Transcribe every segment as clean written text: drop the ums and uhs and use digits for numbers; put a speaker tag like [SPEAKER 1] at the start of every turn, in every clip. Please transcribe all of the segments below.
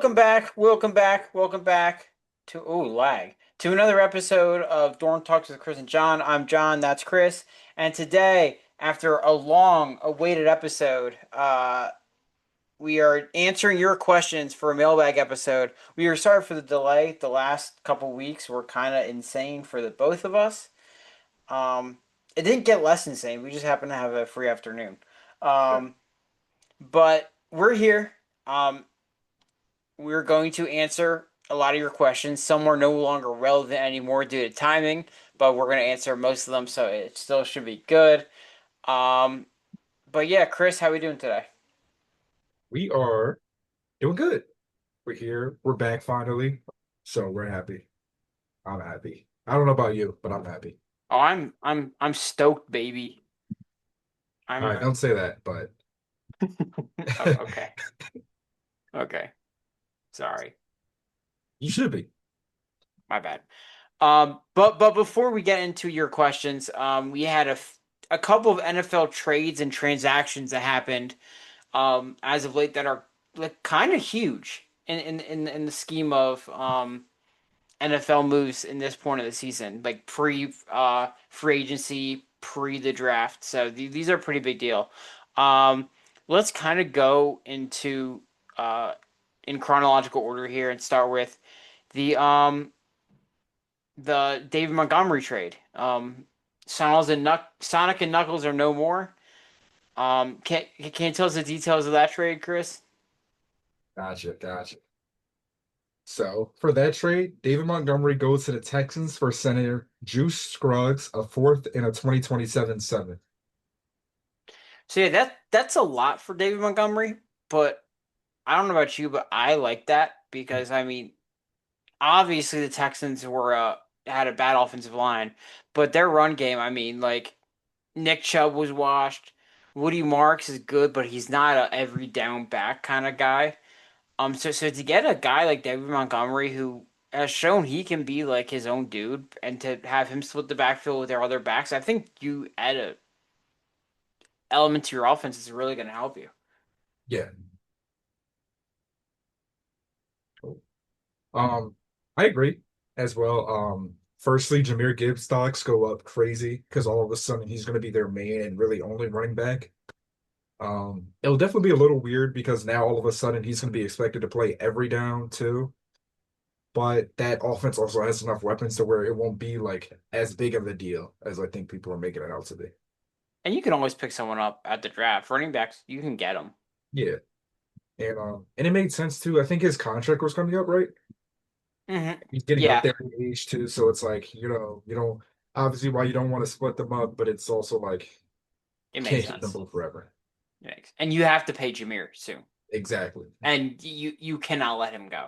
[SPEAKER 1] welcome back to lag to another episode of Dorm Talks with Chris and John. I'm John, that's Chris, and today, after a long-awaited episode, we are answering your questions for a mailbag episode. We are sorry for the delay. The last couple weeks were kind of insane for the both of us. Um, it didn't get less insane. We just happened to have a free afternoon. Um, but we're here. We're going to answer a lot of your questions. Some are no longer relevant anymore due to timing, but we're going to answer most of them, so it still should be good. Um, but yeah, Chris, how we doing today?
[SPEAKER 2] We are doing good. We're here. We're back finally. So we're happy. I'm happy. I don't know about you, but I'm happy.
[SPEAKER 1] Oh, I'm stoked, baby.
[SPEAKER 2] All
[SPEAKER 1] I'm
[SPEAKER 2] right, don't say that, but
[SPEAKER 1] okay. Okay. Sorry.
[SPEAKER 2] you should be.
[SPEAKER 1] My bad. But before we get into your questions, we had a couple of NFL trades and transactions that happened as of late that are like kind of huge in the scheme of NFL moves in this point of the season, like pre free agency, pre the draft. So these are a pretty big deal. Um, let's kind of go into in chronological order here and start with the the David Montgomery trade. Sonic and Knuckles are no more. Can you tell us the details of that trade, Chris?
[SPEAKER 2] Gotcha. So for that trade, David Montgomery goes to the Texans for Senator Juice Scruggs, a fourth and a 2027 seventh.
[SPEAKER 1] So yeah, that's a lot for David Montgomery, but I don't know about you, but I like that because I mean, obviously the Texans were had a bad offensive line, but their run game, I mean, like Nick Chubb was washed. Woody Marks is good, but he's not a every down back kind of guy. So to get a guy like David Montgomery who has shown he can be like his own dude, and to have him split the backfield with their other backs, I think you add a element to your offense is really going to help you.
[SPEAKER 2] Yeah. Um, I agree as well. Firstly, Jahmyr Gibbs stocks go up crazy because all of a sudden he's going to be their main and really only running back. It'll definitely be a little weird because now all of a sudden he's going to be expected to play every down too. But that offense also has enough weapons to where it won't be like as big of a deal as I think people are making it out to be.
[SPEAKER 1] And you can always pick someone up at the draft. Running backs, you can get them.
[SPEAKER 2] Yeah, and it made sense too. I think his contract was coming up, right? He's getting up
[SPEAKER 1] Yeah,
[SPEAKER 2] there in age too, so it's like you don't obviously why you don't want to split them up, but it's also like
[SPEAKER 1] it
[SPEAKER 2] you
[SPEAKER 1] makes
[SPEAKER 2] can't keep them
[SPEAKER 1] sense.
[SPEAKER 2] both forever.
[SPEAKER 1] And you have to pay Jameer soon,
[SPEAKER 2] Exactly.
[SPEAKER 1] and you cannot let him go.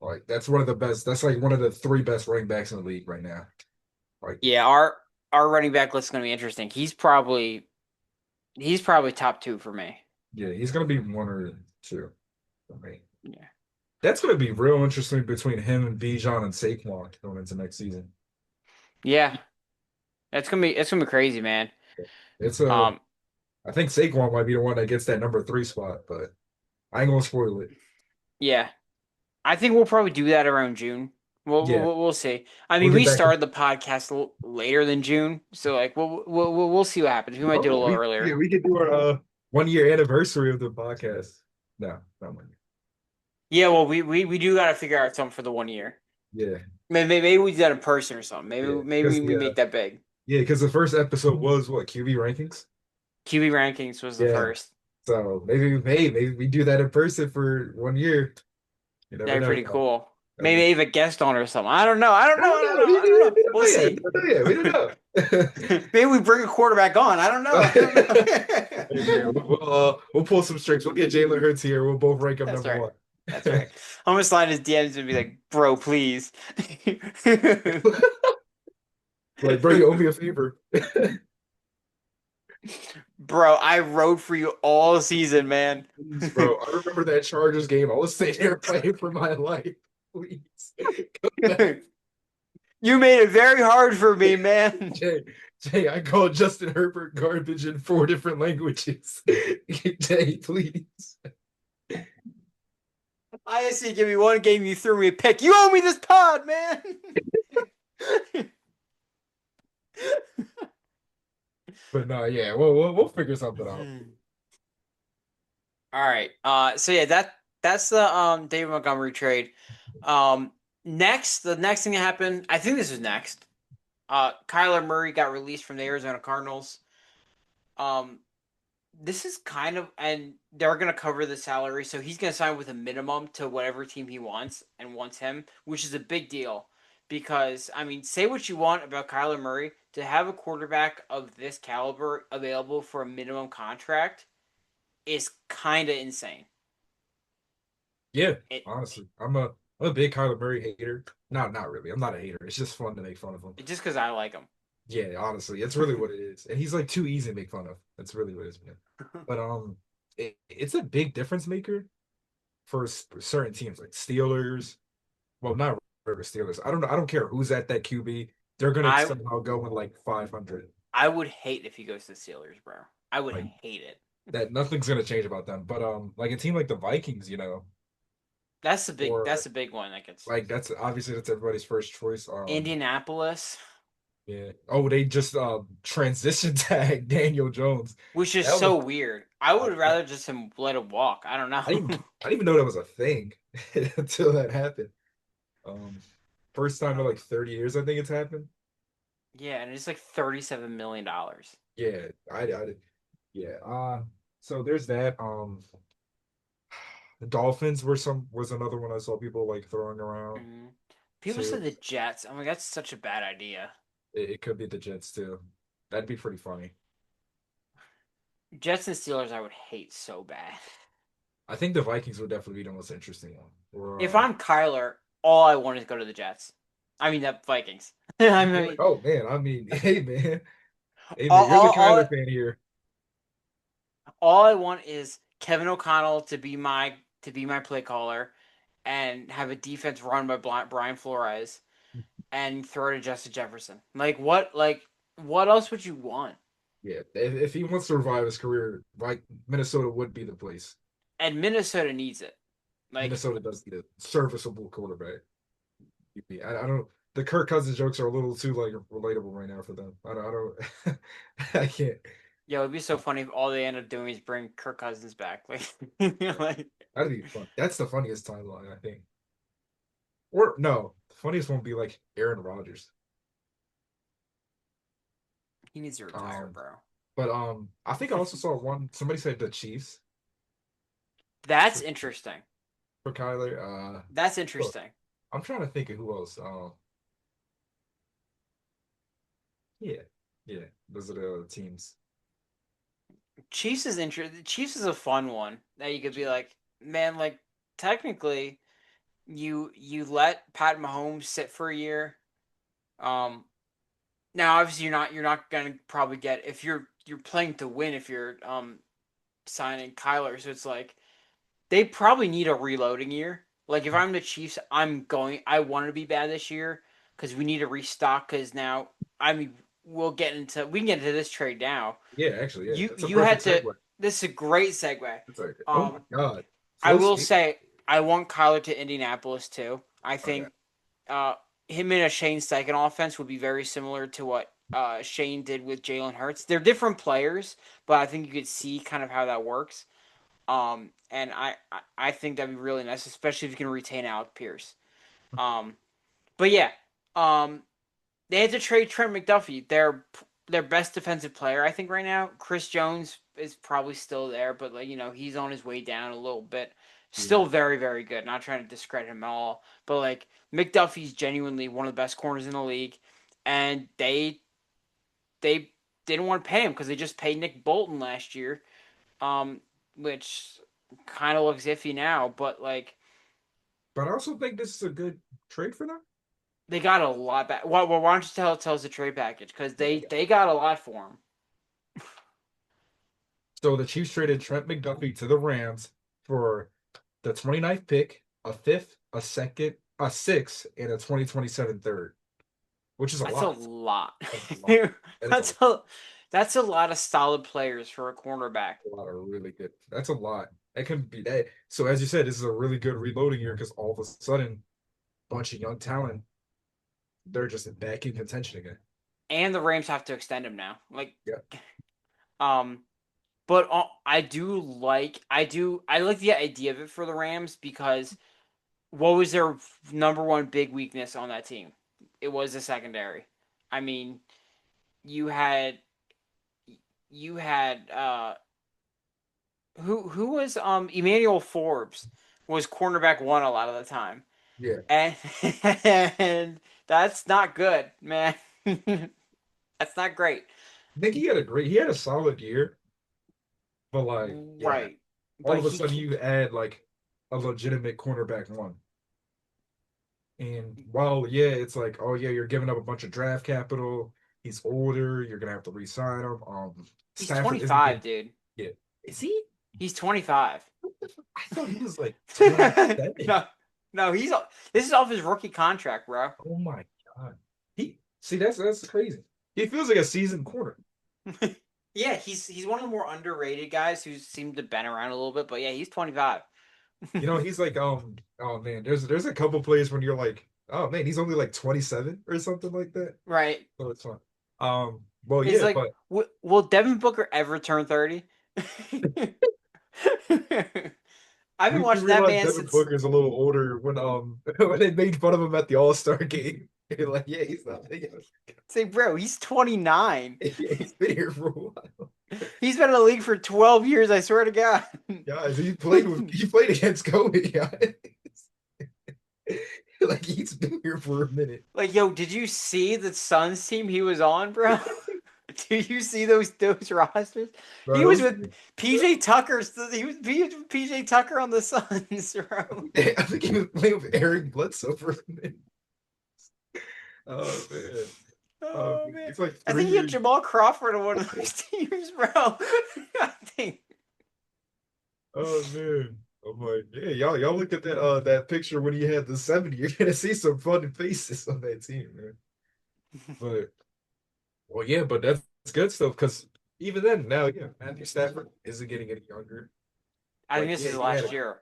[SPEAKER 2] Like that's one of the best. That's like one of the three best running backs in the league right now. Like
[SPEAKER 1] Yeah, our running back list is going to be interesting. He's probably top two for me.
[SPEAKER 2] yeah, he's gonna be one or two for me.
[SPEAKER 1] Yeah,
[SPEAKER 2] That's gonna be real interesting between him and Bijan and Saquon going into next season.
[SPEAKER 1] yeah, it's gonna be crazy, man.
[SPEAKER 2] It's a
[SPEAKER 1] Um,
[SPEAKER 2] I think Saquon might be the one that gets that number three spot, but I ain't gonna spoil it.
[SPEAKER 1] yeah, I think we'll probably do that around June. We'll
[SPEAKER 2] Yeah,
[SPEAKER 1] we'll, we'll see. I
[SPEAKER 2] we'll
[SPEAKER 1] mean,
[SPEAKER 2] get
[SPEAKER 1] we
[SPEAKER 2] back to
[SPEAKER 1] started the podcast later than June, so like we'll see what happens. We might do it a little earlier.
[SPEAKER 2] we could do our 1 year anniversary of the podcast. No, not 1 year.
[SPEAKER 1] Yeah, well, we do got to figure out something for the 1 year.
[SPEAKER 2] Yeah,
[SPEAKER 1] Maybe we do that in person or something. Maybe
[SPEAKER 2] yeah,
[SPEAKER 1] maybe
[SPEAKER 2] because
[SPEAKER 1] we make that big.
[SPEAKER 2] because the first episode was what QB rankings.
[SPEAKER 1] QB rankings was the
[SPEAKER 2] Yeah,
[SPEAKER 1] first.
[SPEAKER 2] so maybe we do that in person for 1 year. You never
[SPEAKER 1] That'd be
[SPEAKER 2] know.
[SPEAKER 1] pretty cool.
[SPEAKER 2] That'd
[SPEAKER 1] Maybe
[SPEAKER 2] be
[SPEAKER 1] have a guest on or something. I don't know. I don't
[SPEAKER 2] I
[SPEAKER 1] know.
[SPEAKER 2] don't
[SPEAKER 1] I don't
[SPEAKER 2] know.
[SPEAKER 1] know. I don't know.
[SPEAKER 2] We
[SPEAKER 1] We'll
[SPEAKER 2] don't know yet.
[SPEAKER 1] see.
[SPEAKER 2] We don't know yet. We don't know.
[SPEAKER 1] Maybe we bring a quarterback on. I don't know. I don't
[SPEAKER 2] Hey, man,
[SPEAKER 1] know.
[SPEAKER 2] we'll pull some strings. We'll get Jalen Hurts here. We'll both rank him
[SPEAKER 1] That's
[SPEAKER 2] number
[SPEAKER 1] right.
[SPEAKER 2] one.
[SPEAKER 1] That's right. I'm gonna slide his DMs and be like, "Bro, please."
[SPEAKER 2] Like, bro, you owe me a favor.
[SPEAKER 1] Bro, I rode for you all season, man.
[SPEAKER 2] Please, bro. I remember that Chargers game. I was sitting here playing for my life. Please. Come back.
[SPEAKER 1] You made it very hard for me, man.
[SPEAKER 2] Jay, Jay, I called Justin Herbert garbage in four different languages. Jay, please.
[SPEAKER 1] ISC, give me one game. You threw me a pick. You owe me this pod, man.
[SPEAKER 2] But no, yeah, we'll figure something out.
[SPEAKER 1] All right. So yeah, that's the David Montgomery trade. Next, the next thing that happened, I think this is next. Kyler Murray got released from the Arizona Cardinals. Um, this is kind of, and they're gonna cover the salary, so he's gonna sign with a minimum to whatever team he wants and wants him, which is a big deal. Because I mean, say what you want about Kyler Murray, to have a quarterback of this caliber available for a minimum contract is kind of insane.
[SPEAKER 2] Yeah,
[SPEAKER 1] It
[SPEAKER 2] honestly, I'm a big Kyler Murray hater. Not really. I'm not a hater. It's just fun to make fun of him.
[SPEAKER 1] just because I like him.
[SPEAKER 2] Yeah, honestly, it's really what it is. And he's like too easy to make fun of. That's really what it is, man. But it's a big difference maker for certain teams like Steelers. Well, not really Steelers. I don't know. I don't care who's at that QB. They're gonna
[SPEAKER 1] I
[SPEAKER 2] somehow go in like 500.
[SPEAKER 1] I would hate if he goes to the Steelers, bro. I would
[SPEAKER 2] Like
[SPEAKER 1] hate it.
[SPEAKER 2] that. Nothing's gonna change about them. But like a team like the Vikings,
[SPEAKER 1] That's
[SPEAKER 2] or
[SPEAKER 1] a big one that gets
[SPEAKER 2] like that's obviously that's everybody's first choice.
[SPEAKER 1] Indianapolis,
[SPEAKER 2] Yeah. Oh, they just transition tag Daniel Jones.
[SPEAKER 1] which is
[SPEAKER 2] That was
[SPEAKER 1] so weird. I
[SPEAKER 2] I,
[SPEAKER 1] would rather just him let him walk. I don't
[SPEAKER 2] I didn't
[SPEAKER 1] know.
[SPEAKER 2] I didn't even know that was a thing until that happened. Um, first time in like 30 years, I think it's happened.
[SPEAKER 1] Yeah, and it's like $37 million.
[SPEAKER 2] Yeah, yeah. So there's that. The Dolphins was another one I saw people like throwing around
[SPEAKER 1] Mhm. People
[SPEAKER 2] too.
[SPEAKER 1] said the Jets. I'm like, that's such a bad idea.
[SPEAKER 2] It could be the Jets too. That'd be pretty funny.
[SPEAKER 1] Jets and Steelers, I would hate so bad.
[SPEAKER 2] I think the Vikings would definitely be the most interesting one.
[SPEAKER 1] If I'm Kyler, all I want is go to the Jets. I mean, the Vikings. I mean,
[SPEAKER 2] Oh man, I mean, hey man,
[SPEAKER 1] all,
[SPEAKER 2] you're the
[SPEAKER 1] all,
[SPEAKER 2] Kyler
[SPEAKER 1] all,
[SPEAKER 2] fan here.
[SPEAKER 1] all I want is Kevin O'Connell to be my play caller, and have a defense run by Brian Flores, and throw to Justin Jefferson. What else would you want?
[SPEAKER 2] Yeah, if he wants to revive his career, like Minnesota would be the place.
[SPEAKER 1] And Minnesota needs it. Like,
[SPEAKER 2] Minnesota does need a serviceable quarterback. I don't. The Kirk Cousins jokes are a little too like relatable right now for them. I don't. I can't.
[SPEAKER 1] yo, it'd be so funny if all they end up doing is bring Kirk Cousins back. Like,
[SPEAKER 2] That'd be fun. That's the funniest timeline, I think. Or no, the funniest one would be like Aaron Rodgers.
[SPEAKER 1] he needs to retire,
[SPEAKER 2] Um,
[SPEAKER 1] bro.
[SPEAKER 2] but I think I also saw one. Somebody said the Chiefs
[SPEAKER 1] That's
[SPEAKER 2] for,
[SPEAKER 1] interesting.
[SPEAKER 2] for Kyler.
[SPEAKER 1] That's
[SPEAKER 2] Look,
[SPEAKER 1] interesting.
[SPEAKER 2] I'm trying to think of who else. Yeah, yeah, those are the teams.
[SPEAKER 1] Chiefs is interesting. Chiefs is a fun one that you could be like, man, like technically, you let Pat Mahomes sit for a year. Um, Now obviously you're not gonna probably get if you're playing to win if you're signing Kyler. So it's like they probably need a reloading year. Like if I'm the Chiefs, I want to be bad this year because we need to restock. Because now I mean we can get into this trade now.
[SPEAKER 2] Yeah, actually, yeah, that's a
[SPEAKER 1] You had
[SPEAKER 2] perfect
[SPEAKER 1] to.
[SPEAKER 2] segue.
[SPEAKER 1] This is a great segue.
[SPEAKER 2] It's like, oh my
[SPEAKER 1] Um,
[SPEAKER 2] God,
[SPEAKER 1] I
[SPEAKER 2] Flow
[SPEAKER 1] will
[SPEAKER 2] State.
[SPEAKER 1] say I want Kyler to Indianapolis too. I
[SPEAKER 2] Okay,
[SPEAKER 1] think uh, him in a Shane Steichen offense would be very similar to what Shane did with Jalen Hurts. They're different players, but I think you could see kind of how that works. And I think that'd be really nice, especially if you can retain Alec Pierce. Um, but yeah, um, they had to trade Trent McDuffie, their best defensive player, I think right now. Chris Jones is probably still there, but like he's on his way down a little bit.
[SPEAKER 2] yeah,
[SPEAKER 1] Still very very good. Not trying to discredit him at all, but like McDuffie's genuinely one of the best corners in the league, and they didn't want to pay him because they just paid Nick Bolton last year, um, which kind of looks iffy now. But like
[SPEAKER 2] but I also think this is a good trade for them.
[SPEAKER 1] they got a lot back. Why don't you tell us the trade package because
[SPEAKER 2] Yeah.
[SPEAKER 1] they got a lot for him.
[SPEAKER 2] So the Chiefs traded Trent McDuffie to the Rams for the 29th pick, a fifth, a second, a sixth, and a 2027 third, which is a
[SPEAKER 1] That's a
[SPEAKER 2] lot.
[SPEAKER 1] lot.
[SPEAKER 2] That's a lot. That is
[SPEAKER 1] that's a that's a lot of solid players for a cornerback.
[SPEAKER 2] a lot of really good. That's a lot. That couldn't be that. So as you said, this is a really good reloading year because all of a sudden, bunch of young talent, they're just back in contention again.
[SPEAKER 1] And the Rams have to extend him now.
[SPEAKER 2] Yeah.
[SPEAKER 1] Um, but I like the idea of it for the Rams because what was their number one big weakness on that team? It was the secondary. I mean, you had you had who was Emmanuel Forbes was cornerback one a lot of the time.
[SPEAKER 2] Yeah.
[SPEAKER 1] And and that's not good, man. That's not great.
[SPEAKER 2] I think he had a solid year, but like, yeah,
[SPEAKER 1] Right.
[SPEAKER 2] all
[SPEAKER 1] But
[SPEAKER 2] of a
[SPEAKER 1] he
[SPEAKER 2] sudden you add like a legitimate cornerback one. And while yeah, it's like, oh yeah, you're giving up a bunch of draft capital. He's older. You're gonna have to re-sign him.
[SPEAKER 1] he's
[SPEAKER 2] Stafford isn't
[SPEAKER 1] 25,
[SPEAKER 2] getting
[SPEAKER 1] dude.
[SPEAKER 2] yeah. Is he?
[SPEAKER 1] He's 25.
[SPEAKER 2] I thought he was like 27.
[SPEAKER 1] No. No, this is off his rookie contract, bro.
[SPEAKER 2] Oh my God. He see that's crazy. He feels like a seasoned corner.
[SPEAKER 1] Yeah, he's one of the more underrated guys who seem to bend around a little bit, but yeah, he's 25.
[SPEAKER 2] You know, he's like oh man, there's a couple plays when you're like, oh man, he's only like 27 or something like that.
[SPEAKER 1] Right.
[SPEAKER 2] So it's fun. Well
[SPEAKER 1] It's
[SPEAKER 2] yeah,
[SPEAKER 1] like,
[SPEAKER 2] but
[SPEAKER 1] will Devin Booker ever turn 30? I've been
[SPEAKER 2] we
[SPEAKER 1] watching that
[SPEAKER 2] realized
[SPEAKER 1] man
[SPEAKER 2] Devin
[SPEAKER 1] since.
[SPEAKER 2] Booker's a little older when when they made fun of him at the All-Star game. You're like, yeah, he's not
[SPEAKER 1] Say, bro, he's 29.
[SPEAKER 2] yeah, he's been here for a while.
[SPEAKER 1] He's been in the league for 12 years, I swear to God.
[SPEAKER 2] Guys, he played against Kobe, guys. Like he's been here for a minute.
[SPEAKER 1] Like, yo, did you see the Suns team he was on, bro? Do you see those rosters?
[SPEAKER 2] Bro,
[SPEAKER 1] He was
[SPEAKER 2] those
[SPEAKER 1] with PJ Tucker. He was PJ Tucker on the Suns, bro.
[SPEAKER 2] I think he was playing with Eric Bledsoe for a minute. Oh man.
[SPEAKER 1] Oh man,
[SPEAKER 2] It's like
[SPEAKER 1] I
[SPEAKER 2] three
[SPEAKER 1] think he had
[SPEAKER 2] years.
[SPEAKER 1] Jamal Crawford on one of those teams, bro. I think.
[SPEAKER 2] Oh man. I'm like, yeah, y'all look at that picture when he had the 70. You're gonna see some funny faces on that team, man. But well, yeah, but that's good stuff because even then, now, yeah, Matthew Stafford isn't getting any younger.
[SPEAKER 1] I think
[SPEAKER 2] Like,
[SPEAKER 1] this
[SPEAKER 2] yeah,
[SPEAKER 1] is last year.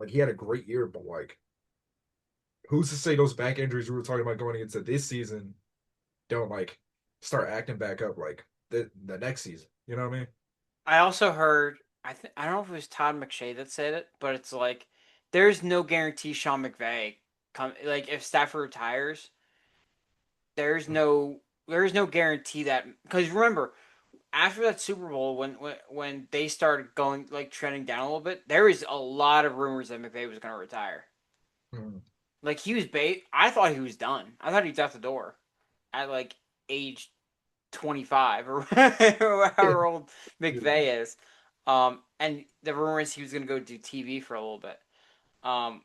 [SPEAKER 2] he had a great year, but like, who's to say those back injuries we were talking about going into this season don't like start acting back up like the next season? You know what I mean?
[SPEAKER 1] I also heard. I don't know if it was Todd McShay that said it, but it's like there's no guarantee Sean McVay come like if Stafford retires, there's no guarantee that because remember after that Super Bowl when they started going like trending down a little bit, there was a lot of rumors that McVay was going to retire.
[SPEAKER 2] Mhm.
[SPEAKER 1] Like he was bait. I thought he was done. I thought he was out the door at like age 25 or however old McVay is. And the rumor is he was going to go do TV for a little bit. Um,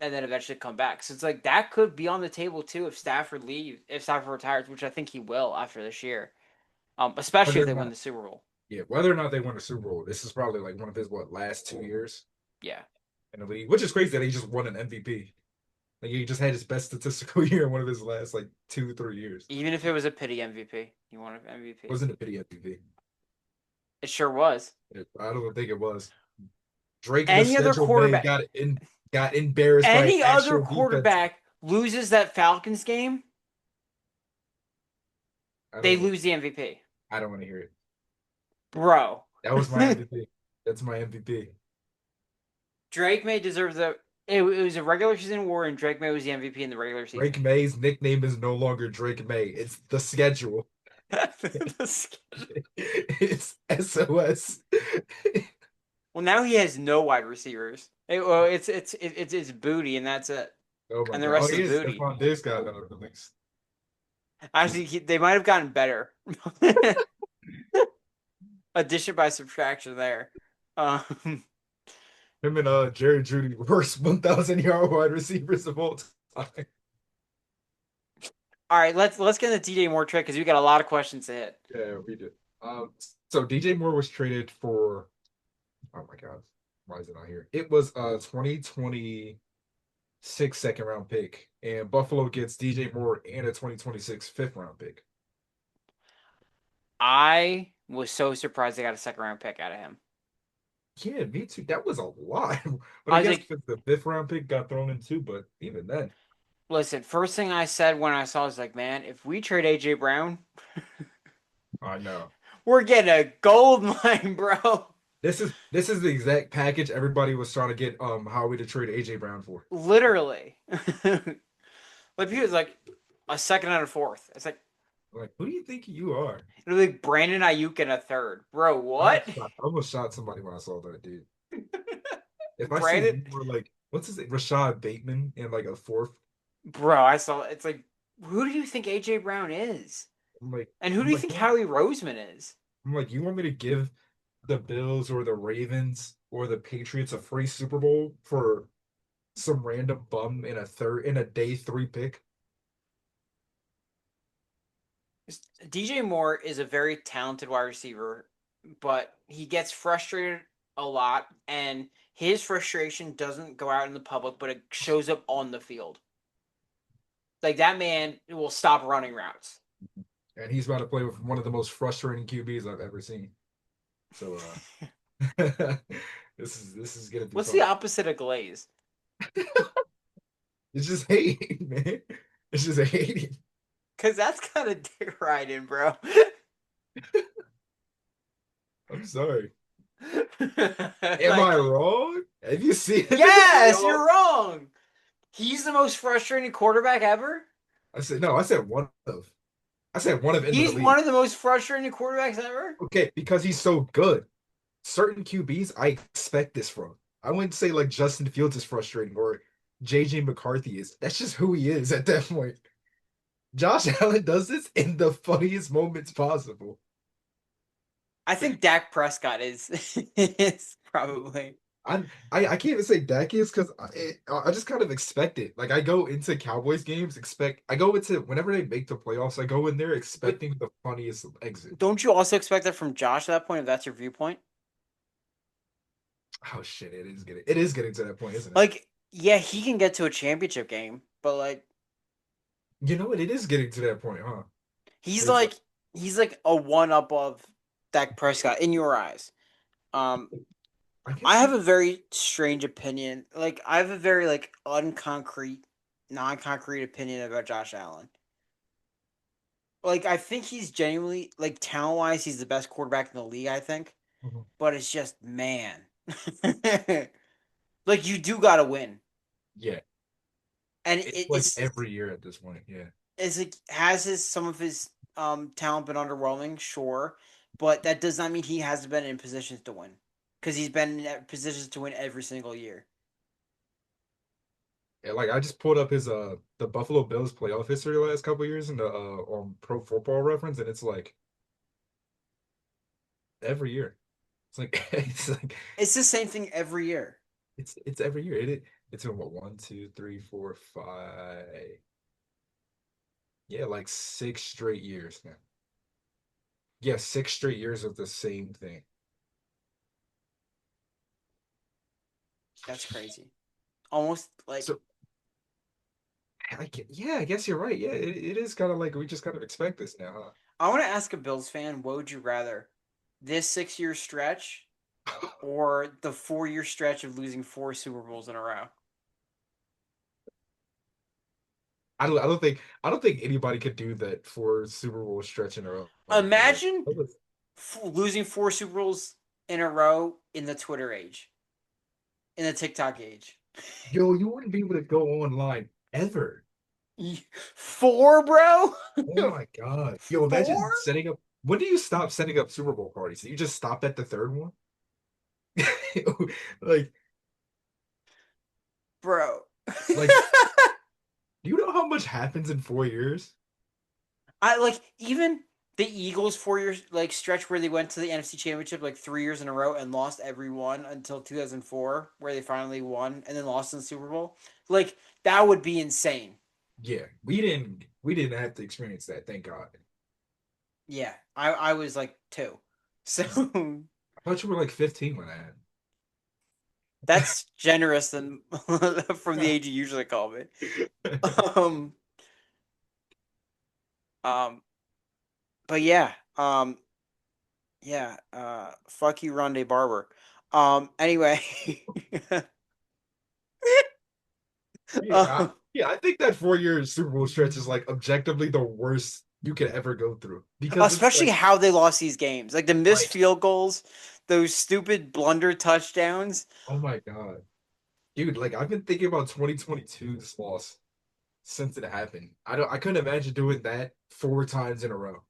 [SPEAKER 1] and then eventually come back. So it's like that could be on the table too if Stafford retires, which I think he will after this year. Especially
[SPEAKER 2] Whether
[SPEAKER 1] if
[SPEAKER 2] or
[SPEAKER 1] they win
[SPEAKER 2] not,
[SPEAKER 1] the Super Bowl.
[SPEAKER 2] yeah, whether or not they win a Super Bowl, this is probably like one of his last 2 years
[SPEAKER 1] Yeah.
[SPEAKER 2] in the league, which is crazy that he just won an MVP. Like he just had his best statistical year in one of his last like 2, 3 years.
[SPEAKER 1] Even if it was a pity MVP, he won an MVP.
[SPEAKER 2] Wasn't a pity MVP.
[SPEAKER 1] It sure was.
[SPEAKER 2] I don't think it was. Drake, the
[SPEAKER 1] Any other
[SPEAKER 2] schedule man,
[SPEAKER 1] quarterback,
[SPEAKER 2] got embarrassed by
[SPEAKER 1] any other
[SPEAKER 2] actual defense.
[SPEAKER 1] quarterback loses that Falcons game,
[SPEAKER 2] I
[SPEAKER 1] they
[SPEAKER 2] don't.
[SPEAKER 1] lose the MVP.
[SPEAKER 2] I don't want to hear it.
[SPEAKER 1] Bro,
[SPEAKER 2] That was my MVP. That's my MVP.
[SPEAKER 1] Drake May deserves the. It was a regular season award, and Drake May was the MVP in the regular season.
[SPEAKER 2] Drake May's nickname is no longer Drake May. It's the schedule. It's SOS.
[SPEAKER 1] Well, now he has no wide receivers. It's Booty, and that's it.
[SPEAKER 2] Oh my
[SPEAKER 1] And the
[SPEAKER 2] god. Oh,
[SPEAKER 1] rest
[SPEAKER 2] he
[SPEAKER 1] is
[SPEAKER 2] is
[SPEAKER 1] Booty.
[SPEAKER 2] Stephon Diggs got released.
[SPEAKER 1] Actually, they might have gotten better. Addition by subtraction there. Um,
[SPEAKER 2] Him and Jerry Judy, worst 1,000-yard wide receivers of all time.
[SPEAKER 1] all right, let's get into DJ Moore trade because we got a lot of questions to hit.
[SPEAKER 2] Yeah, we did. So DJ Moore was traded for. Oh my god, why is it not here? It was a 2026 second round pick, and Buffalo gets DJ Moore and a 2026 fifth round pick.
[SPEAKER 1] I was so surprised they got a second round pick out of him.
[SPEAKER 2] Yeah, me too. That was a lot. But I
[SPEAKER 1] I was
[SPEAKER 2] guess
[SPEAKER 1] like,
[SPEAKER 2] because the fifth round pick got thrown in too, but even then,
[SPEAKER 1] listen, first thing I said when I saw it was like, man, if we trade AJ Brown,
[SPEAKER 2] I know.
[SPEAKER 1] we're getting a gold mine, bro.
[SPEAKER 2] This is the exact package everybody was trying to get Howie to trade AJ Brown for.
[SPEAKER 1] Literally. Like he was like a second and a fourth. It's like
[SPEAKER 2] Like, who do you think you are?
[SPEAKER 1] it'll be like Brandon Ayuk in a third. Bro, what?
[SPEAKER 2] I almost shot somebody when I saw that dude. If I see
[SPEAKER 1] Brandon,
[SPEAKER 2] any more like what's his name? Rashad Bateman in like a fourth,
[SPEAKER 1] bro, I saw it's like who do you think AJ Brown is?
[SPEAKER 2] I'm like
[SPEAKER 1] And who
[SPEAKER 2] I'm
[SPEAKER 1] do you
[SPEAKER 2] like
[SPEAKER 1] think Howie Roseman is?
[SPEAKER 2] I'm like, you want me to give the Bills or the Ravens or the Patriots a free Super Bowl for some random bum in a day three pick?
[SPEAKER 1] DJ Moore is a very talented wide receiver, but he gets frustrated a lot, and his frustration doesn't go out in the public, but it shows up on the field. Like that man will stop running routes.
[SPEAKER 2] And he's about to play with one of the most frustrating QBs I've ever seen. So this is gonna be
[SPEAKER 1] What's the
[SPEAKER 2] fun.
[SPEAKER 1] opposite of glaze?
[SPEAKER 2] It's just hating, man. It's just hating.
[SPEAKER 1] Because that's kind of dick riding, bro.
[SPEAKER 2] I'm sorry. Am I
[SPEAKER 1] Like,
[SPEAKER 2] wrong? Have you seen him in the
[SPEAKER 1] yes, you're
[SPEAKER 2] playoffs?
[SPEAKER 1] wrong. He's the most frustrating quarterback ever.
[SPEAKER 2] I said no. I said one of. I said one of in the
[SPEAKER 1] He's
[SPEAKER 2] league.
[SPEAKER 1] one of the most frustrating quarterbacks ever.
[SPEAKER 2] Okay, because he's so good. Certain QBs, I expect this from. I wouldn't say like Justin Fields is frustrating or JJ McCarthy is. That's just who he is at that point. Josh Allen does this in the funniest moments possible.
[SPEAKER 1] I think Dak Prescott is probably.
[SPEAKER 2] I can't even say Dak is because I just kind of expect it. Like I go into Cowboys games, I go into whenever they make the playoffs, I go in there
[SPEAKER 1] But
[SPEAKER 2] expecting the funniest exit.
[SPEAKER 1] don't you also expect that from Josh at that point, if that's your viewpoint?
[SPEAKER 2] Oh shit, it is getting to that point, isn't it?
[SPEAKER 1] Like, yeah, he can get to a championship game, but like
[SPEAKER 2] You know what? It is getting to that point, huh?
[SPEAKER 1] he's
[SPEAKER 2] It's like
[SPEAKER 1] like he's like a one up of Dak Prescott in your eyes. Um,
[SPEAKER 2] I
[SPEAKER 1] I
[SPEAKER 2] guess
[SPEAKER 1] have a very strange opinion. Like I have a very like unconcrete, non-concrete opinion about Josh Allen. Like I think he's genuinely like talent wise, he's the best quarterback in the league. I think,
[SPEAKER 2] Mhm.
[SPEAKER 1] but it's just man, like you do got to win,
[SPEAKER 2] Yeah,
[SPEAKER 1] and
[SPEAKER 2] it's like every year at this point. Yeah,
[SPEAKER 1] it's like has his some of his talent been underwhelming, sure, but that does not mean he hasn't been in positions to win because he's been in positions to win every single year.
[SPEAKER 2] yeah. Like I just pulled up his the Buffalo Bills playoff history the last couple years in the on Pro Football Reference, and it's like every year. It's like it's like
[SPEAKER 1] It's the same thing every year.
[SPEAKER 2] it's every year. It's in what 1, 2, 3, 4, 5. Yeah, like 6 straight years now. Yeah, 6 straight years of the same thing.
[SPEAKER 1] That's crazy. Almost like
[SPEAKER 2] So yeah, I guess you're right. Yeah, it is kind of like we just kind of expect this now,
[SPEAKER 1] I want to ask a Bills fan, what would you rather? This 6 year stretch
[SPEAKER 2] huh?
[SPEAKER 1] or the 4 year stretch of losing four Super Bowls in a row?
[SPEAKER 2] I don't think anybody could do that for Super Bowl stretch in a row. Like
[SPEAKER 1] Imagine losing four Super Bowls in a row in the Twitter age, in the TikTok age.
[SPEAKER 2] yo, you wouldn't be able to go online ever.
[SPEAKER 1] Four, bro?
[SPEAKER 2] Oh my God. Yo,
[SPEAKER 1] Four?
[SPEAKER 2] imagine setting up. When do you stop setting up Super Bowl parties? You just stopped at the third one? Like,
[SPEAKER 1] Bro.
[SPEAKER 2] like, do you know how much happens in 4 years?
[SPEAKER 1] I like even the Eagles 4 years like stretch where they went to the NFC Championship like 3 years in a row and lost every one until 2004, where they finally won and then lost in the Super Bowl. Like that would be insane.
[SPEAKER 2] Yeah, we didn't have to experience that, thank God.
[SPEAKER 1] Yeah, I was like two, so
[SPEAKER 2] I thought you were like 15 when
[SPEAKER 1] that's generous than from the age you usually call me. Um, um, but yeah, fuck you, Rondé Barber. Anyway.
[SPEAKER 2] Yeah,
[SPEAKER 1] um,
[SPEAKER 2] I think that 4 year Super Bowl stretch is like objectively the worst you could ever go through because it's
[SPEAKER 1] especially
[SPEAKER 2] like,
[SPEAKER 1] how they lost these games. Like the missed
[SPEAKER 2] like,
[SPEAKER 1] field goals, those stupid blunder touchdowns.
[SPEAKER 2] oh my God, dude, like I've been thinking about 2022's loss since it happened. I couldn't imagine doing that 4 times in a row.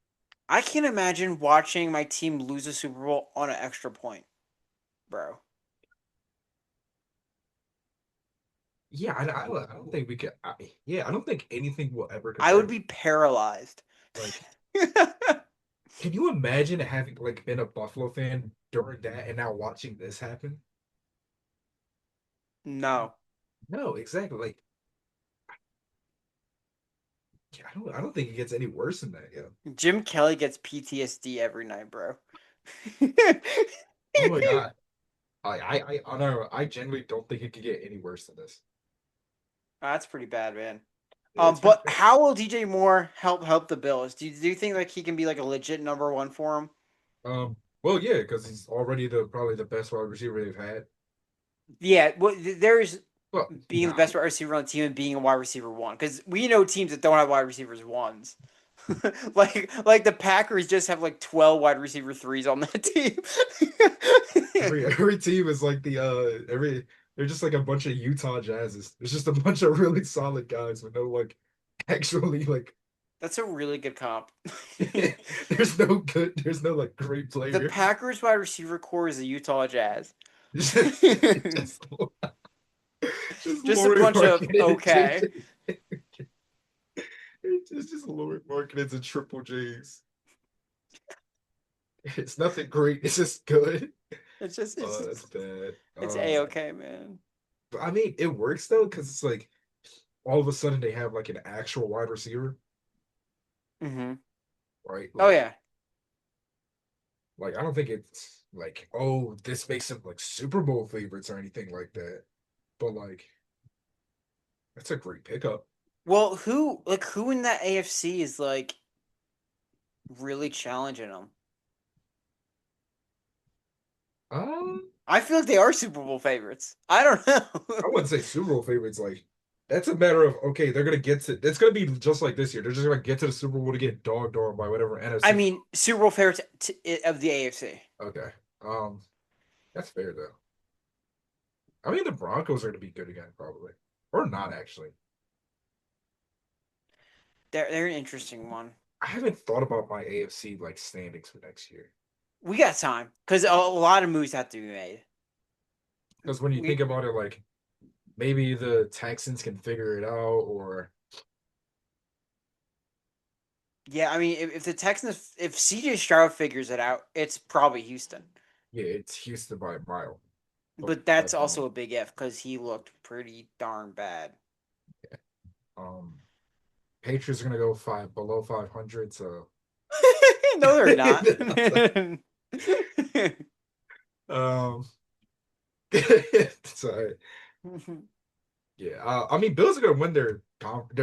[SPEAKER 1] I can't imagine watching my team lose a Super Bowl on an extra point, bro.
[SPEAKER 2] Yeah, I don't think we could. Yeah, I don't think anything will ever
[SPEAKER 1] I
[SPEAKER 2] compare.
[SPEAKER 1] would be paralyzed.
[SPEAKER 2] Like, can you imagine having like been a Buffalo fan during that and now watching this happen?
[SPEAKER 1] No.
[SPEAKER 2] No, exactly. Like, I don't think it gets any worse than that. Yeah.
[SPEAKER 1] Jim Kelly gets PTSD every night, bro.
[SPEAKER 2] Oh my God. I don't know. I genuinely don't think it could get any worse than this.
[SPEAKER 1] That's pretty bad, man.
[SPEAKER 2] Yeah, it's pretty
[SPEAKER 1] But
[SPEAKER 2] bad.
[SPEAKER 1] how will DJ Moore help the Bills? Do you think like he can be like a legit number one for him?
[SPEAKER 2] Well, yeah, because he's already the probably the best wide receiver they've had.
[SPEAKER 1] Yeah, well, there's
[SPEAKER 2] Well,
[SPEAKER 1] being the
[SPEAKER 2] nah,
[SPEAKER 1] best wide receiver on the team and being a wide receiver one because we know teams that don't have wide receivers ones. Like the Packers just have like 12 wide receiver threes on that team.
[SPEAKER 2] every team is like every they're just like a bunch of Utah Jazzes. There's just a bunch of really solid guys with no like actually like
[SPEAKER 1] That's a really good comp.
[SPEAKER 2] there's no like great
[SPEAKER 1] The
[SPEAKER 2] player.
[SPEAKER 1] Packers wide receiver core is the Utah Jazz.
[SPEAKER 2] Just, just
[SPEAKER 1] Just a
[SPEAKER 2] Laurie
[SPEAKER 1] bunch of
[SPEAKER 2] Market and
[SPEAKER 1] okay.
[SPEAKER 2] JJ. It's just Laurie Market and Triple J's. It's nothing great. It's just good.
[SPEAKER 1] It's
[SPEAKER 2] Oh, that's bad.
[SPEAKER 1] it's a okay, man.
[SPEAKER 2] But I mean, it works though because it's like all of a sudden they have like an actual wide receiver,
[SPEAKER 1] Mm-hmm.
[SPEAKER 2] right?
[SPEAKER 1] Oh yeah.
[SPEAKER 2] Like I don't think it's like, oh, this makes them like Super Bowl favorites or anything like that. But like, that's a great pickup.
[SPEAKER 1] Well, who in that AFC is like really challenging them?
[SPEAKER 2] Um,
[SPEAKER 1] I feel like they are Super Bowl favorites. I don't
[SPEAKER 2] I
[SPEAKER 1] know.
[SPEAKER 2] wouldn't say Super Bowl favorites. Like, that's a matter of okay, they're gonna get to. It's gonna be just like this year. They're just gonna get to the Super Bowl to get dogged on by whatever
[SPEAKER 1] I
[SPEAKER 2] NFC.
[SPEAKER 1] mean, Super Bowl favorites of the AFC.
[SPEAKER 2] Okay, um, that's fair though. I mean, the Broncos are gonna be good again, probably, or not actually.
[SPEAKER 1] They're an interesting one.
[SPEAKER 2] I haven't thought about my AFC like standings for next year.
[SPEAKER 1] We got time because a lot of moves have to be made.
[SPEAKER 2] Because when you think
[SPEAKER 1] We
[SPEAKER 2] about it, like maybe the Texans can figure it out, or
[SPEAKER 1] Yeah, I mean, if the Texans, if CJ Stroud figures it out, it's probably Houston.
[SPEAKER 2] yeah, it's Houston by a mile.
[SPEAKER 1] But
[SPEAKER 2] By
[SPEAKER 1] that's
[SPEAKER 2] far.
[SPEAKER 1] also a big if because he looked pretty darn bad.
[SPEAKER 2] Yeah. Um, Patriots are gonna go five below 500, so
[SPEAKER 1] No, they're not.
[SPEAKER 2] um, so yeah, I mean, Bills are gonna win their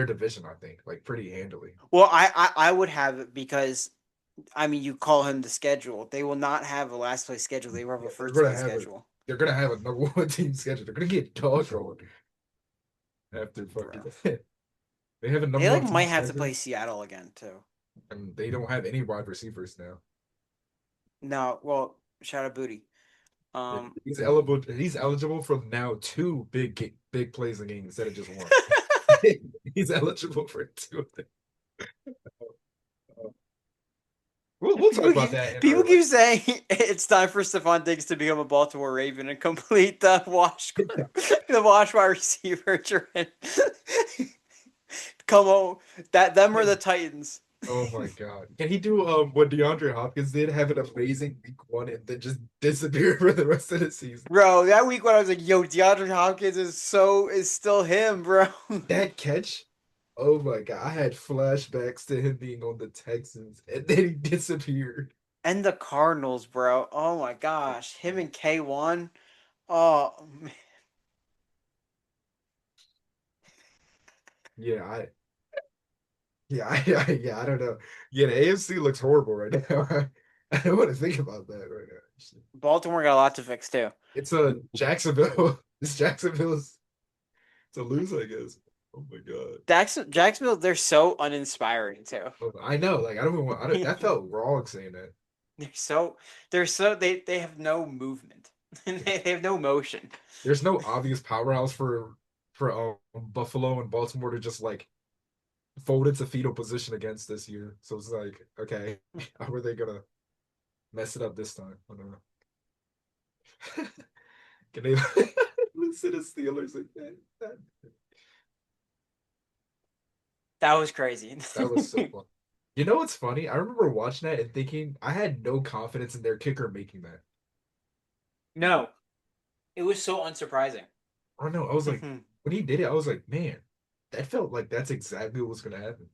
[SPEAKER 2] division, I think, like pretty handily.
[SPEAKER 1] Well, I would have it because I mean you call him the schedule. They will not have a last place schedule. They will have
[SPEAKER 2] Yeah,
[SPEAKER 1] a first place schedule.
[SPEAKER 2] they're gonna have a number one team schedule. They're gonna get dog rolled after fucking.
[SPEAKER 1] Bro.
[SPEAKER 2] They have a
[SPEAKER 1] They
[SPEAKER 2] number
[SPEAKER 1] like
[SPEAKER 2] one team
[SPEAKER 1] might have to
[SPEAKER 2] schedule,
[SPEAKER 1] play Seattle again too.
[SPEAKER 2] and they don't have any wide receivers now.
[SPEAKER 1] No, well, shout out Booty. Um,
[SPEAKER 2] He's eligible for now two big plays in the game instead of just one. He's eligible for two of them. We'll talk
[SPEAKER 1] people
[SPEAKER 2] about
[SPEAKER 1] keep
[SPEAKER 2] that in
[SPEAKER 1] people
[SPEAKER 2] our like
[SPEAKER 1] keep saying it's time for Stephon Diggs to become a Baltimore Raven and complete the wash the wash wide receiver trend. Come on, them are the Titans.
[SPEAKER 2] oh my God. Can he do what DeAndre Hopkins did, have an amazing week 1 and then just disappear for the rest of the season?
[SPEAKER 1] Bro, that week when I was like, yo, DeAndre Hopkins is still him, bro.
[SPEAKER 2] That catch, oh my God. I had flashbacks to him being on the Texans and then he disappeared.
[SPEAKER 1] And the Cardinals, bro. Oh my gosh. Him and K1. Oh man.
[SPEAKER 2] Yeah, yeah, I don't know. Yeah, the AFC looks horrible right now. I don't want to think about that right now. Actually.
[SPEAKER 1] Baltimore got a lot to fix too.
[SPEAKER 2] It's a Jacksonville. This Jacksonville's it's a lose, I guess. Oh my god.
[SPEAKER 1] Jacksonville, they're so uninspiring too.
[SPEAKER 2] Oh, I know. Like I don't even want. I don't, that felt wrong saying that.
[SPEAKER 1] They're so they have no movement. They have no motion.
[SPEAKER 2] There's no obvious powerhouse for Buffalo and Baltimore to just like fold into fetal position against this year. So it's like, okay, how are they gonna mess it up this time? I don't know. Can they listen to Steelers like that?
[SPEAKER 1] That was crazy.
[SPEAKER 2] That was so fun. You know what's funny? I remember watching that and thinking I had no confidence in their kicker making that.
[SPEAKER 1] No, it was so unsurprising.
[SPEAKER 2] I don't know. I was like,
[SPEAKER 1] that
[SPEAKER 2] when he did it, I was like, man, that felt like that's exactly what was gonna happen.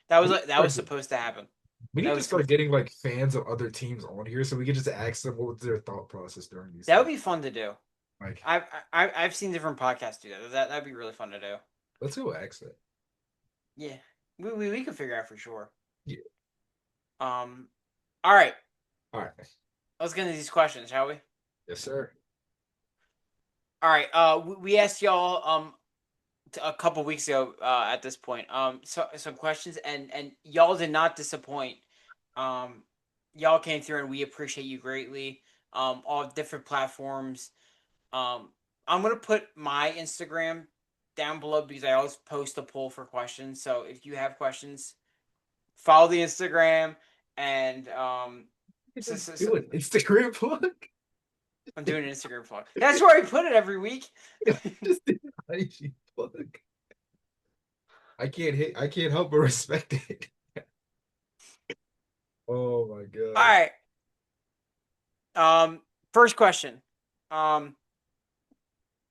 [SPEAKER 1] was
[SPEAKER 2] We
[SPEAKER 1] like
[SPEAKER 2] need to
[SPEAKER 1] that was
[SPEAKER 2] start,
[SPEAKER 1] supposed to happen.
[SPEAKER 2] we need
[SPEAKER 1] That
[SPEAKER 2] to
[SPEAKER 1] was
[SPEAKER 2] start getting like fans of other teams on here so we can just ask them what was their thought process during these
[SPEAKER 1] that would
[SPEAKER 2] things.
[SPEAKER 1] be fun to do.
[SPEAKER 2] Like,
[SPEAKER 1] I've seen different podcasts do that. That'd be really fun to do.
[SPEAKER 2] let's go ask that.
[SPEAKER 1] Yeah, we could figure out for sure.
[SPEAKER 2] Yeah.
[SPEAKER 1] Um, all right,
[SPEAKER 2] All right.
[SPEAKER 1] let's get into these questions, shall we?
[SPEAKER 2] Yes, sir.
[SPEAKER 1] All right. We asked y'all a couple weeks ago at this point so some questions and y'all did not disappoint. Um, y'all came through and we appreciate you greatly. All different platforms. Um, I'm gonna put my Instagram down below because I always post a poll for questions. So if you have questions, follow the Instagram and so,
[SPEAKER 2] Just
[SPEAKER 1] so, so
[SPEAKER 2] do it. Instagram plug.
[SPEAKER 1] I'm doing an Instagram vlog. That's where I put it every week.
[SPEAKER 2] Just do an IG plug. I can't help but respect it. Oh my
[SPEAKER 1] All
[SPEAKER 2] god.
[SPEAKER 1] right. First question. Um,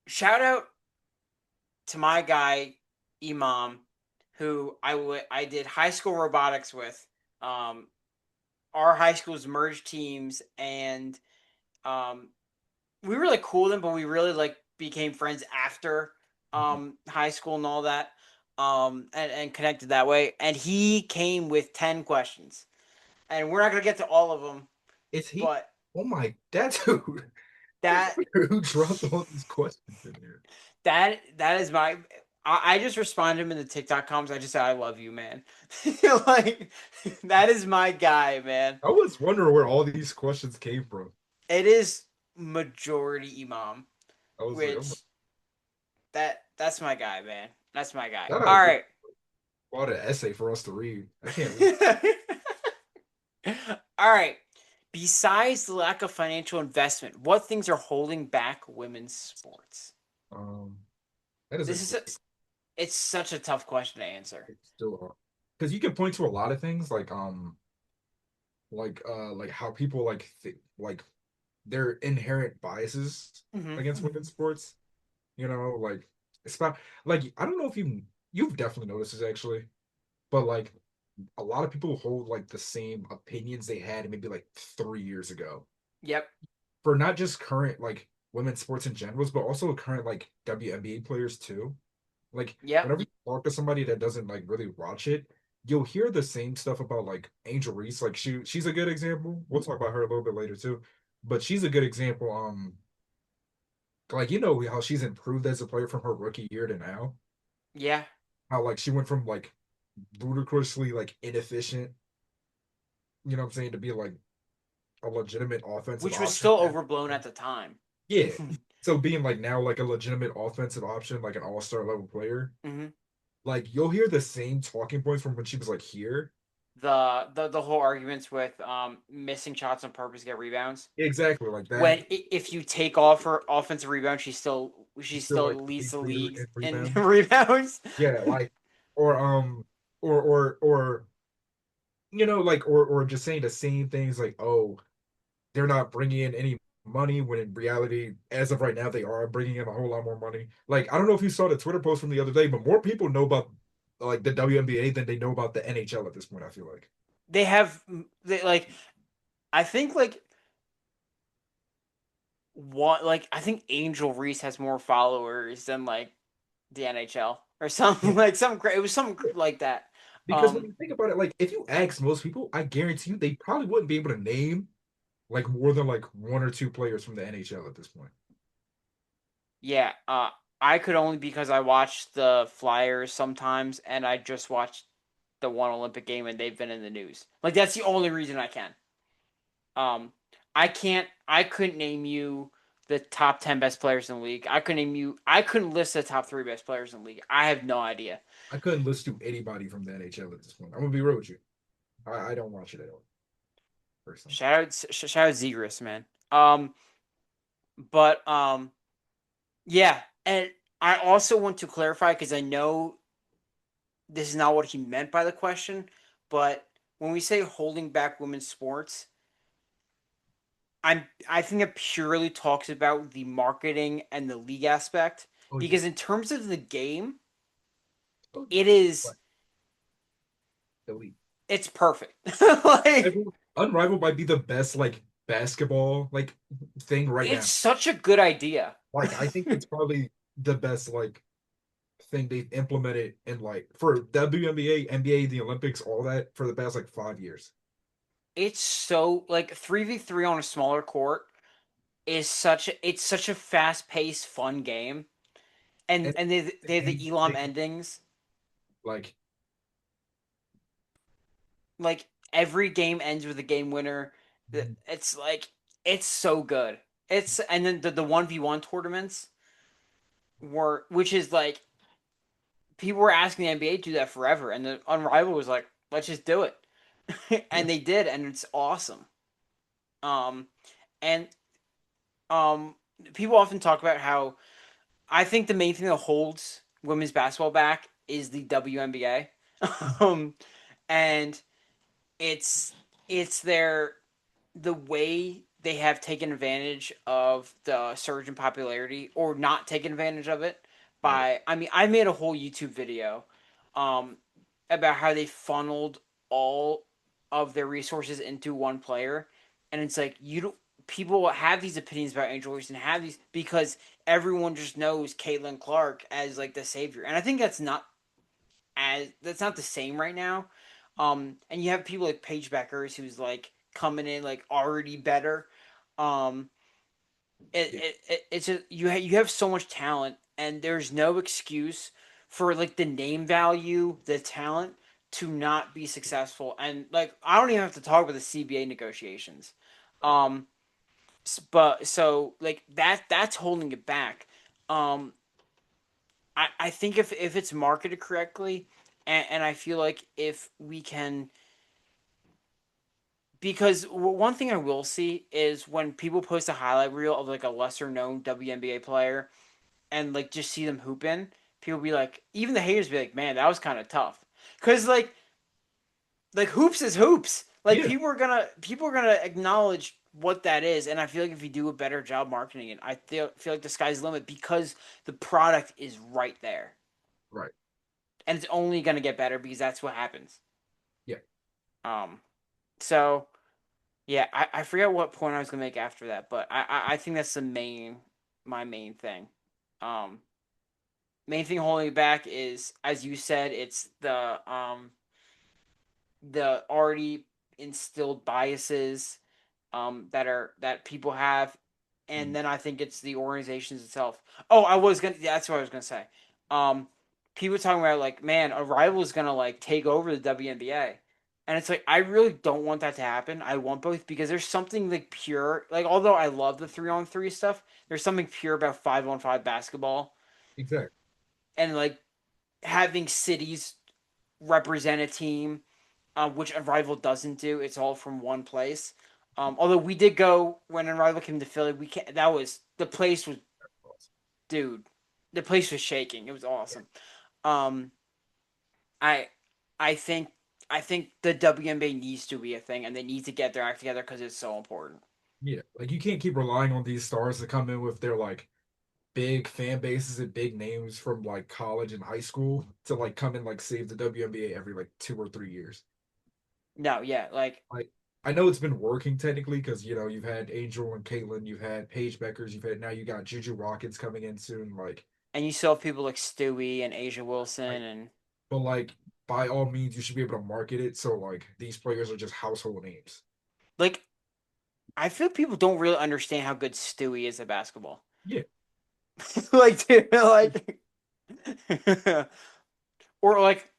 [SPEAKER 1] Shout out to my guy Imam, who I did high school robotics with. Um, our high schools merged teams, and um, we really cooled him, but we really like became friends after high school and all that. And connected that way. And he came with 10 questions, and we're not gonna get to all of them,
[SPEAKER 2] Is he?
[SPEAKER 1] but
[SPEAKER 2] Oh my, that's who
[SPEAKER 1] that
[SPEAKER 2] who dropped all these questions in here.
[SPEAKER 1] that is my. I just responded to him in the TikTok comments. I just said, "I love you, man." Like that is my guy, man.
[SPEAKER 2] I was wondering where all these questions came from.
[SPEAKER 1] It is majority Imam,
[SPEAKER 2] I was like, oh my,
[SPEAKER 1] which that's my guy, man. That's my guy.
[SPEAKER 2] that
[SPEAKER 1] All
[SPEAKER 2] I
[SPEAKER 1] right.
[SPEAKER 2] bought an essay for us to read. I can't wait.
[SPEAKER 1] All right. Besides the lack of financial investment, what things are holding back women's sports?
[SPEAKER 2] Um, that is a
[SPEAKER 1] This is a,
[SPEAKER 2] great
[SPEAKER 1] it's such a tough question to answer.
[SPEAKER 2] still because you can point to a lot of things like how people like their inherent biases
[SPEAKER 1] Hmm.
[SPEAKER 2] against women's sports. You know, like it's about like I don't know if you've definitely noticed this actually, but like a lot of people hold like the same opinions they had maybe like 3 years ago
[SPEAKER 1] Yep.
[SPEAKER 2] for not just current like women's sports in general, but also current like WNBA players too. Like
[SPEAKER 1] Yep.
[SPEAKER 2] whenever you talk to somebody that doesn't like really watch it, you'll hear the same stuff about like Angel Reese. Like she's a good example. We'll talk about her a little bit later too, but she's a good example. Like you know how she's improved as a player from her rookie year to now.
[SPEAKER 1] Yeah.
[SPEAKER 2] How like she went from like ludicrously like inefficient, you know what I'm saying, to be like a legitimate offensive
[SPEAKER 1] Which was
[SPEAKER 2] option.
[SPEAKER 1] still overblown at the time.
[SPEAKER 2] Yeah. So being like now like a legitimate offensive option, like an all-star level player,
[SPEAKER 1] Hmm.
[SPEAKER 2] like you'll hear the same talking points from when she was like here.
[SPEAKER 1] The whole arguments with missing shots on purpose to get rebounds.
[SPEAKER 2] Exactly like that.
[SPEAKER 1] When if you take off her offensive rebound, she
[SPEAKER 2] She's still
[SPEAKER 1] still
[SPEAKER 2] like
[SPEAKER 1] leads
[SPEAKER 2] league
[SPEAKER 1] the
[SPEAKER 2] leader
[SPEAKER 1] league
[SPEAKER 2] in
[SPEAKER 1] in
[SPEAKER 2] rebounds.
[SPEAKER 1] rebounds.
[SPEAKER 2] Yeah, like or or you know like or just saying the same things like oh they're not bringing in any money when in reality as of right now they are bringing in a whole lot more money. Like I don't know if you saw the Twitter post from the other day, but more people know about like the WNBA than they know about the NHL at this point. I feel like.
[SPEAKER 1] They have they like I think like I think Angel Reese has more followers than like the NHL or something like some it was something like that.
[SPEAKER 2] Because when you think about it, like if you ask most people, I guarantee you they probably wouldn't be able to name like more than like one or two players from the NHL at this point.
[SPEAKER 1] Yeah, I could only because I watch the Flyers sometimes, and I just watched the one Olympic game, and they've been in the news. Like that's the only reason I can. Um, I can't. I couldn't name you the top 10 best players in the league. I couldn't name you. I couldn't list the top three best players in the league. I have no idea.
[SPEAKER 2] I couldn't list you anybody from the NHL at this point. I'm gonna be real with you. I don't watch it at all personally.
[SPEAKER 1] Shout out Zegras, man. But yeah, and I also want to clarify because I know this is not what he meant by the question, but when we say holding back women's sports, I think it purely talks about the marketing and the league aspect
[SPEAKER 2] Oh yeah.
[SPEAKER 1] because in terms of the game,
[SPEAKER 2] Oh yeah.
[SPEAKER 1] it is
[SPEAKER 2] But elite.
[SPEAKER 1] it's perfect. Like
[SPEAKER 2] Unrivaled might be the best like basketball like thing right
[SPEAKER 1] it's
[SPEAKER 2] now.
[SPEAKER 1] such a good idea.
[SPEAKER 2] Like I think it's probably the best like thing they've implemented in like for WNBA, NBA, the Olympics, all that for the past like 5 years.
[SPEAKER 1] It's so like 3v3 on a smaller court is such a fast-paced fun game. And
[SPEAKER 2] And
[SPEAKER 1] they have the Elam
[SPEAKER 2] they
[SPEAKER 1] endings.
[SPEAKER 2] like
[SPEAKER 1] Like every game ends with a game winner. It's like it's so good. It's and then the 1v1 tournaments were which is like people were asking the NBA to do that forever and the Unrivaled was like, let's just do it.
[SPEAKER 2] yeah.
[SPEAKER 1] And they did and it's awesome. Um and um people often talk about how I think the main thing that holds women's basketball back is the WNBA. um and it's their the way they have taken advantage of the surge in popularity or not taken advantage of it
[SPEAKER 2] Right.
[SPEAKER 1] by I mean I made a whole YouTube video um about how they funneled all of their resources into one player and it's like you don't people have these opinions about Angel Reese and have these because everyone just knows Caitlin Clark as like the savior and I think that's not the same right now. And you have people like Paige Beckers who's like coming in like already better. Um,
[SPEAKER 2] Yeah.
[SPEAKER 1] it's just you have so much talent, and there's no excuse for like the name value, the talent to not be successful. And like I don't even have to talk about the CBA negotiations.
[SPEAKER 2] Right.
[SPEAKER 1] Um, but so like that's holding it back. Um, I think if it's marketed correctly, and I feel like if we can, because one thing I will see is when people post a highlight reel of like a lesser known WNBA player and like just see them hooping, people be like, even the haters be like, man, that was kind of tough, because like hoops is hoops. Like
[SPEAKER 2] Yeah.
[SPEAKER 1] people are gonna acknowledge what that is, and I feel like if you do a better job marketing it, I feel like the sky's the limit because the product is right there.
[SPEAKER 2] Right.
[SPEAKER 1] And it's only going to get better because that's what happens.
[SPEAKER 2] Yeah.
[SPEAKER 1] Um, so yeah, I forget what point I was going to make after that, but I think that's my main thing. Um, main thing holding me back is, as you said, it's the already instilled biases that people have, and
[SPEAKER 2] Mhm.
[SPEAKER 1] then I think it's the organizations itself. Oh, I was gonna. That's what I was gonna say. Um, people talking about like, man, a rival is gonna like take over the WNBA, and it's like I really don't want that to happen. I want both because there's something like pure. Like, although I love the 3-on-3 stuff, there's something pure about 5-on-5 basketball
[SPEAKER 2] Exactly.
[SPEAKER 1] and like having cities represent a team, which Unrivaled doesn't do. It's all from one place. Although we did go when Unrivaled came to Philly, we can that was the place was dude, the place was shaking. It was
[SPEAKER 2] Yeah.
[SPEAKER 1] awesome. Um, I I think I think the WNBA needs to be a thing, and they need to get their act together because it's so important.
[SPEAKER 2] Yeah. Like you can't keep relying on these stars to come in with their like big fan bases and big names from like college and high school to like come and like save the WNBA every like 2 or 3 years.
[SPEAKER 1] No, yeah, like,
[SPEAKER 2] Like I know it's been working technically because you know you've had Angel and Caitlin, you've had Paige Beckers, you've had now you got Juju Watkins coming in soon.
[SPEAKER 1] and you still have people like Stewie and Asia
[SPEAKER 2] Like
[SPEAKER 1] Wilson, and
[SPEAKER 2] but like by all means, you should be able to market it so like these players are just household names.
[SPEAKER 1] Like, I feel people don't really understand how good Stewie is at basketball.
[SPEAKER 2] Yeah.
[SPEAKER 1] Like, dude, like, or like,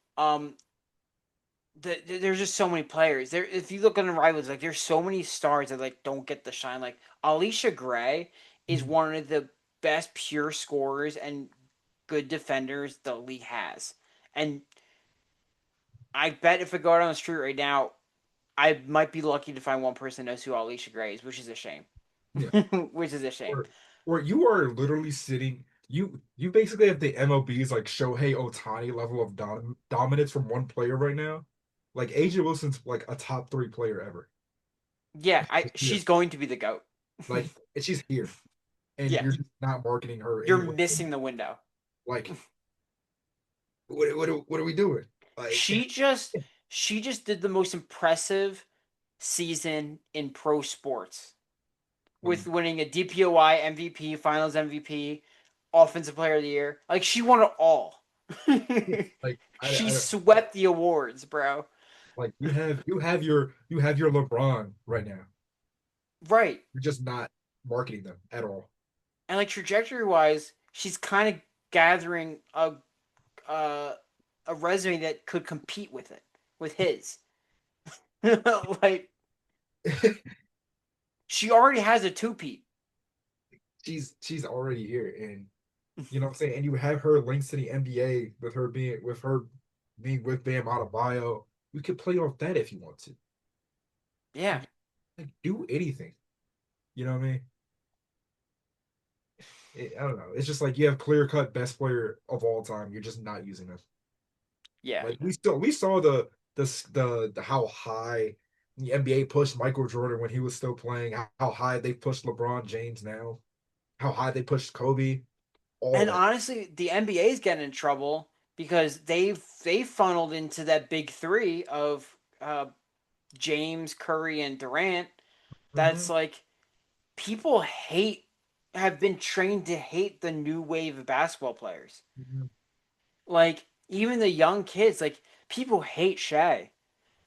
[SPEAKER 1] there's just so many players there. If you look on the rivals, like, there's so many stars that like don't get the shine. Like Alicia Gray is
[SPEAKER 2] Mhm.
[SPEAKER 1] one of the best pure scorers and good defenders the league has, and I bet if I go out on the street right now, I might be lucky to find one person that knows who Alicia Gray is, which is a shame.
[SPEAKER 2] Yeah.
[SPEAKER 1] Which is a shame.
[SPEAKER 2] Or you are literally sitting you basically have the MLB's like Shohei Ohtani level of dominance from one player right now. Like AJ Wilson's like a top three player ever.
[SPEAKER 1] Yeah, I
[SPEAKER 2] Here.
[SPEAKER 1] she's going to be the goat.
[SPEAKER 2] Like and she's here. And
[SPEAKER 1] Yeah,
[SPEAKER 2] you're just not marketing her
[SPEAKER 1] you're
[SPEAKER 2] anyway.
[SPEAKER 1] missing the window.
[SPEAKER 2] Like what are we doing? Like
[SPEAKER 1] She just she just did the most impressive season in pro sports with
[SPEAKER 2] when
[SPEAKER 1] winning a DPOI MVP, Finals MVP, Offensive Player of the Year. Like she won it all.
[SPEAKER 2] yeah, like
[SPEAKER 1] She
[SPEAKER 2] I
[SPEAKER 1] swept the awards, bro.
[SPEAKER 2] like you have your LeBron right now.
[SPEAKER 1] Right.
[SPEAKER 2] You're just not marketing them at all.
[SPEAKER 1] And like trajectory wise, she's kind of gathering uh, a resume that could compete with it, with his. Like she already has a two-peat.
[SPEAKER 2] She's already here, and you know what I'm saying? And you have her links to the NBA with her being with Bam Adebayo. You could play off that if you want to.
[SPEAKER 1] Yeah,
[SPEAKER 2] Like do anything. You know what I mean? I don't know. It's just like you have clear cut best player of all time. You're just not using them.
[SPEAKER 1] yeah.
[SPEAKER 2] Like we saw the how high the NBA pushed Michael Jordan when he was still playing, how high they pushed LeBron James now, how high they pushed Kobe, all
[SPEAKER 1] And
[SPEAKER 2] that.
[SPEAKER 1] honestly, the NBA is getting in trouble because they funneled into that big three of James, Curry, and Durant. That's
[SPEAKER 2] Hmm.
[SPEAKER 1] like people hate have been trained to hate the new wave of basketball players.
[SPEAKER 2] Hmm.
[SPEAKER 1] Like even the young kids, like people hate Shea,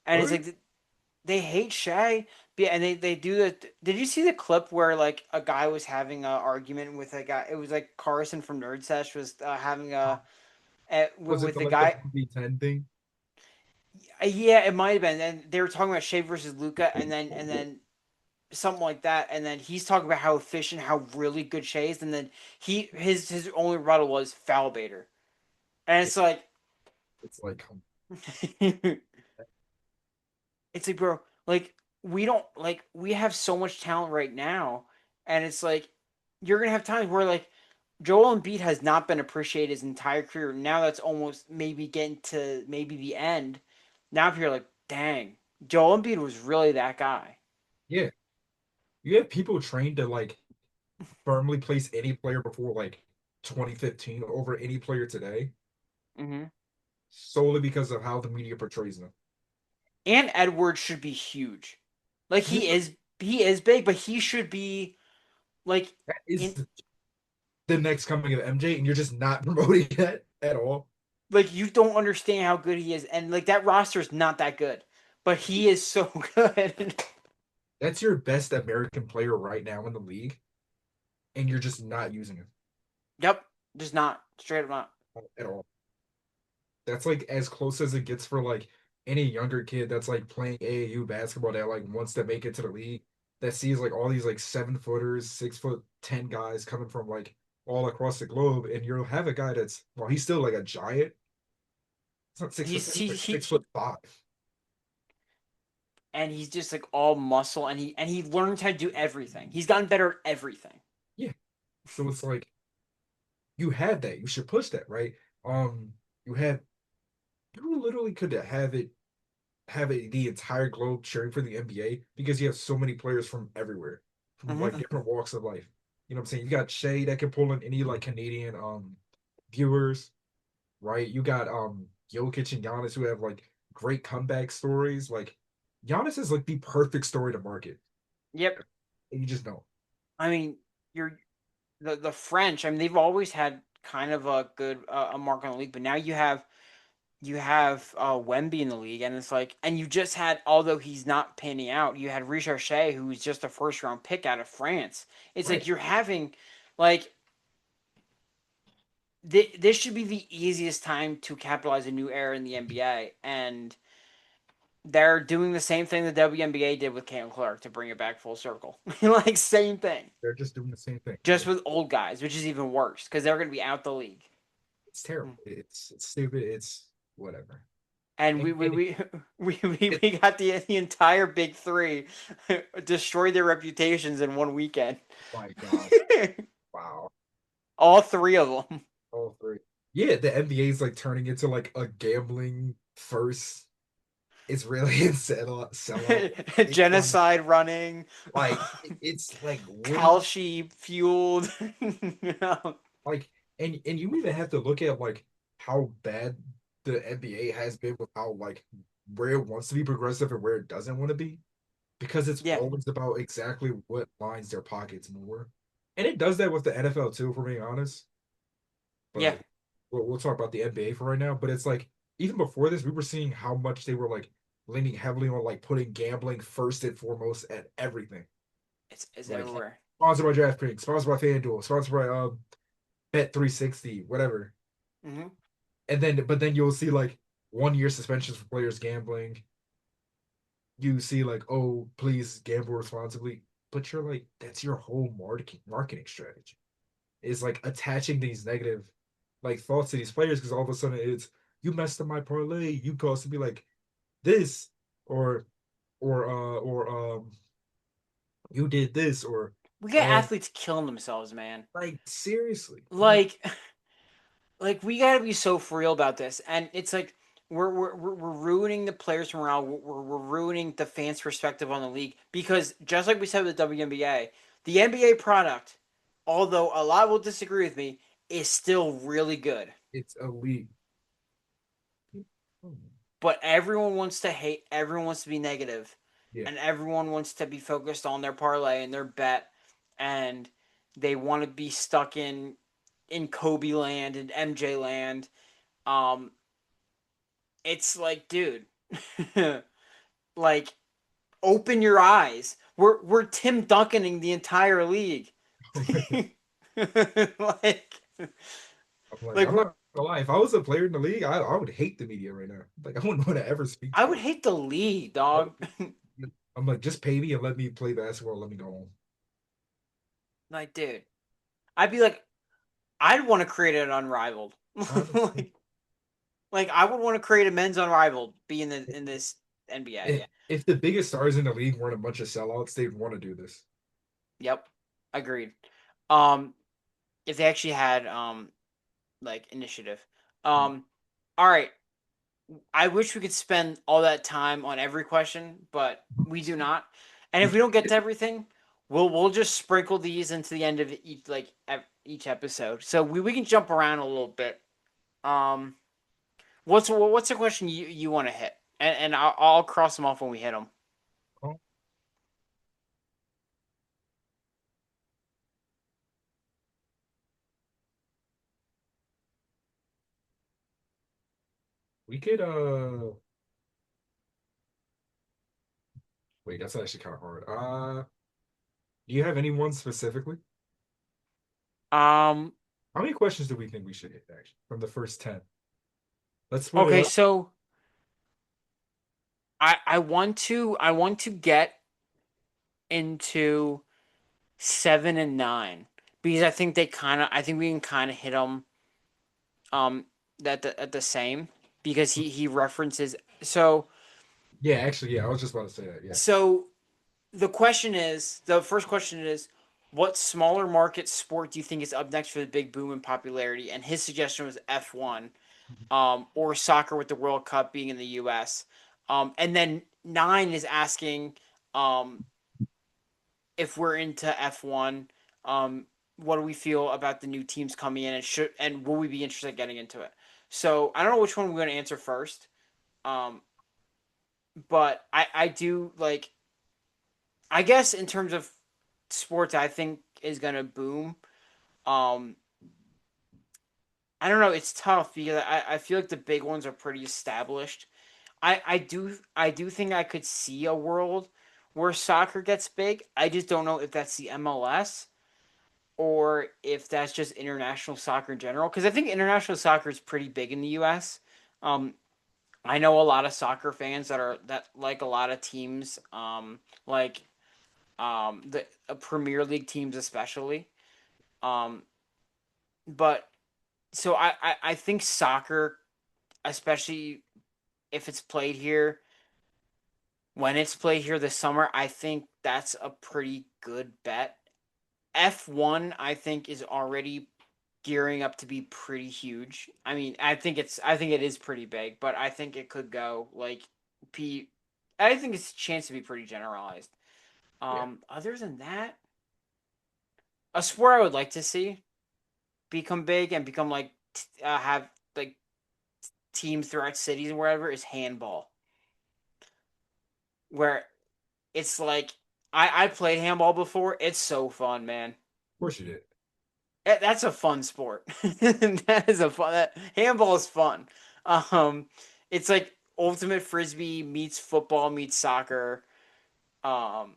[SPEAKER 1] and
[SPEAKER 2] Oh
[SPEAKER 1] it's
[SPEAKER 2] yeah.
[SPEAKER 1] like they hate Shea. And they do the. Did you see the clip where like a guy was having an argument with a guy? It was like Carson from Nerd Sesh was having
[SPEAKER 2] Was it
[SPEAKER 1] with
[SPEAKER 2] the
[SPEAKER 1] the
[SPEAKER 2] like the
[SPEAKER 1] guy.
[SPEAKER 2] 1v10 thing?
[SPEAKER 1] Yeah, it might have been. And they were talking about Shea versus Luca, and then something like that. And then he's talking about how efficient, how really good Shea is, and then his only rebuttal was foul baiter, and
[SPEAKER 2] Yeah,
[SPEAKER 1] it's like.
[SPEAKER 2] it's like
[SPEAKER 1] It's like, bro, like we don't like we have so much talent right now, and it's like you're gonna have times where like Joel Embiid has not been appreciated his entire career. Now that's almost maybe getting to maybe the end. Now if you're like, dang, Joel Embiid was really that guy.
[SPEAKER 2] yeah. You have people trained to like firmly place any player before like 2015 over any player today
[SPEAKER 1] Hmm.
[SPEAKER 2] solely because of how the media portrays them.
[SPEAKER 1] And Edwards should be huge. Like
[SPEAKER 2] Yeah,
[SPEAKER 1] he is big, but he should be like
[SPEAKER 2] that is
[SPEAKER 1] in
[SPEAKER 2] the next coming of MJ, and you're just not promoting that at all.
[SPEAKER 1] like you don't understand how good he is, and like that roster is not that good, but he is so good.
[SPEAKER 2] That's your best American player right now in the league, and you're just not using him
[SPEAKER 1] Yep, just not straight up not.
[SPEAKER 2] at all. That's like as close as it gets for like any younger kid that's like playing AAU basketball that like wants to make it to the league that sees like all these like 7 footers, 6'10" guys coming from like all across the globe, and you'll have a guy that's well, he's still like a giant. It's not 6 foot
[SPEAKER 1] He's
[SPEAKER 2] 10, he's
[SPEAKER 1] he,
[SPEAKER 2] like
[SPEAKER 1] he
[SPEAKER 2] 6'5".
[SPEAKER 1] and he's just like all muscle, and he learned how to do everything. He's gotten better at everything.
[SPEAKER 2] Yeah. So it's like you have that. You should push that, right? You have you literally could have the entire globe cheering for the NBA because you have so many players from everywhere, from like
[SPEAKER 1] Hmm.
[SPEAKER 2] different walks of life. You know what I'm saying? You got Shay that can pull in any like Canadian viewers, right? You got Jokic and Giannis who have like great comeback stories. Like Giannis is like the perfect story to market.
[SPEAKER 1] Yep.
[SPEAKER 2] And you just don't.
[SPEAKER 1] I mean, you're the French. I mean, they've always had kind of a good a mark on the league, but now you have you have Wemby in the league, and it's like, and you just had, although he's not panning out, you had Richard, who was just a first round pick out of France. It's like
[SPEAKER 2] Right.
[SPEAKER 1] you're having, like, this should be the easiest time to capitalize a new era in the NBA, and they're doing the same thing the WNBA did with Caitlin Clark to bring it back full circle. Like, same thing,
[SPEAKER 2] They're just doing the same thing.
[SPEAKER 1] just with old guys, which is even worse because they're going to be out the league.
[SPEAKER 2] It's terrible. It's stupid. It's whatever.
[SPEAKER 1] And
[SPEAKER 2] And, and it,
[SPEAKER 1] we got the entire big three destroy their reputations in one weekend.
[SPEAKER 2] my God. Wow.
[SPEAKER 1] All three of them.
[SPEAKER 2] All three. Yeah, the NBA is like turning into like a gambling first. It's really a sellout. It's
[SPEAKER 1] Genocide running.
[SPEAKER 2] it's like what are you
[SPEAKER 1] Kalshi fueled. You know?
[SPEAKER 2] like and you even have to look at like how bad the NBA has been with how like where it wants to be progressive and where it doesn't want to be because it's
[SPEAKER 1] Yeah.
[SPEAKER 2] always about exactly what lines their pockets more. And it does that with the NFL too, if we're being honest.
[SPEAKER 1] Yeah.
[SPEAKER 2] But we'll talk about the NBA for right now. But it's like even before this, we were seeing how much they were like leaning heavily on like putting gambling first and foremost at everything.
[SPEAKER 1] It's
[SPEAKER 2] Like
[SPEAKER 1] everywhere.
[SPEAKER 2] sponsored by DraftKings, sponsored by FanDuel, sponsored by Bet 360, whatever.
[SPEAKER 1] Hmm.
[SPEAKER 2] And then but then you'll see like 1 year suspensions for players gambling. You see like, oh, please gamble responsibly. But you're like, that's your whole marketing strategy. Is like attaching these negative like thoughts to these players because all of a sudden it's you messed up my parlay. You caused to be like this or or you did this or
[SPEAKER 1] We got
[SPEAKER 2] um
[SPEAKER 1] athletes killing themselves, man.
[SPEAKER 2] like seriously.
[SPEAKER 1] Like, like we got to be so for real about this, and it's like we're ruining the players' morale. We're ruining the fans' perspective on the league because just like we said with the WNBA, the NBA product, although a lot will disagree with me, is still really good.
[SPEAKER 2] It's elite.
[SPEAKER 1] But everyone wants to hate. Everyone wants to be negative,
[SPEAKER 2] Yeah.
[SPEAKER 1] and everyone wants to be focused on their parlay and their bet, and they want to be stuck in Kobe land and MJ land. Um, it's like, dude, like open your eyes. We're Tim Duncaning the entire league. like
[SPEAKER 2] I'm like,
[SPEAKER 1] like
[SPEAKER 2] I'm not gonna lie. If I was a player in the league, I would hate the media right now. Like, I wouldn't want to ever speak
[SPEAKER 1] I
[SPEAKER 2] to
[SPEAKER 1] would
[SPEAKER 2] them.
[SPEAKER 1] hate the league,
[SPEAKER 2] I
[SPEAKER 1] dog.
[SPEAKER 2] would- I'm like, just pay me and let me play basketball. Let me go home.
[SPEAKER 1] Like, dude, I'd be like, I'd want to create an unrivaled.
[SPEAKER 2] Honestly,
[SPEAKER 1] like I would want to create a men's unrivaled be in this NBA.
[SPEAKER 2] if the biggest stars in the league weren't a bunch of sellouts, they'd want to do this.
[SPEAKER 1] Yep, agreed. Um, if they actually had like initiative. Um, all right. I wish we could spend all that time on every question, but we do not. And
[SPEAKER 2] We
[SPEAKER 1] if we don't get to
[SPEAKER 2] can,
[SPEAKER 1] everything, we'll just sprinkle these into the end of each episode. So we can jump around a little bit. Um, what's the question you want to hit? And I'll cross them off when we hit them.
[SPEAKER 2] we could wait, that's actually kind of hard. Do you have anyone specifically?
[SPEAKER 1] Um,
[SPEAKER 2] How many questions do we think we should hit actually from the first 10? Let's split it
[SPEAKER 1] okay,
[SPEAKER 2] up.
[SPEAKER 1] so I want to get into 7 and 9 because I think we can kind of hit them um at the same because he references so
[SPEAKER 2] Yeah, actually, yeah, I was just about to say that. Yeah.
[SPEAKER 1] so the first question is what smaller market sport do you think is up next for the big boom in popularity? And his suggestion was F1 or soccer with the World Cup being in the US. And then 9 is asking um if we're into F1, what do we feel about the new teams coming in and will we be interested in getting into it? So I don't know which one we're going to answer first. Um, but I do like I guess in terms of sports I think is going to boom. Um, I don't know. It's tough because I feel like the big ones are pretty established. I do think I could see a world where soccer gets big. I just don't know if that's the MLS or if that's just international soccer in general. Because I think international soccer is pretty big in the U.S. Um, I know a lot of soccer fans that like a lot of teams, like the Premier League teams especially. Um, but so I think soccer, especially if it's played here, when it's played here this summer, I think that's a pretty good bet. F1, I think, is already gearing up to be pretty huge. I mean, I think it is pretty big, but I think it could go like P. I think it's a chance to be pretty generalized.
[SPEAKER 2] Yeah,
[SPEAKER 1] Other than that, a sport I would like to see become big and become like have like teams throughout cities and wherever is handball, where it's like I played handball before. It's so fun, man.
[SPEAKER 2] of course you did.
[SPEAKER 1] That's a fun sport. That is a fun. Handball is fun. Um, it's like ultimate frisbee meets football meets soccer. Um,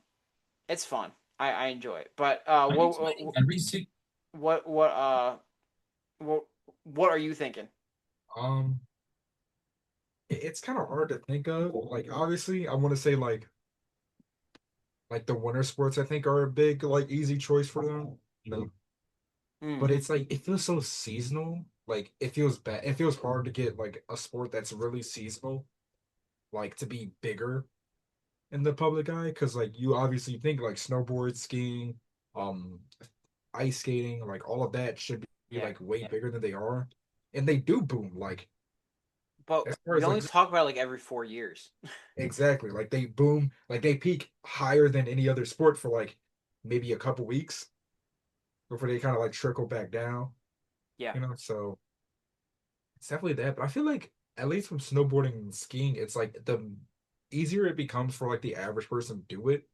[SPEAKER 1] it's fun. I enjoy it. But
[SPEAKER 3] Are you playing every single?
[SPEAKER 1] what what uh what what are you thinking?
[SPEAKER 2] Um, it's kind of hard to think of. Like, obviously, I want to say like the winter sports. I think are a big like easy choice for them. No, but
[SPEAKER 1] Mm,
[SPEAKER 2] it's like it feels so seasonal. Like it feels bad. It feels hard to get like a sport that's really seasonal, like to be bigger in the public eye. Because like you obviously think like snowboard, skiing, um, ice skating, like all of that should be
[SPEAKER 1] yeah,
[SPEAKER 2] like way bigger than they are, and they do boom. Like
[SPEAKER 1] but
[SPEAKER 2] as far
[SPEAKER 1] we
[SPEAKER 2] as
[SPEAKER 1] only
[SPEAKER 2] like
[SPEAKER 1] talk about it like every 4 years.
[SPEAKER 2] exactly, like they boom, like they peak higher than any other sport for like maybe a couple weeks before they kind of like trickle back down.
[SPEAKER 1] Yeah,
[SPEAKER 2] So it's definitely that. But I feel like at least from snowboarding and skiing, it's like the easier it becomes for like the average person to do it,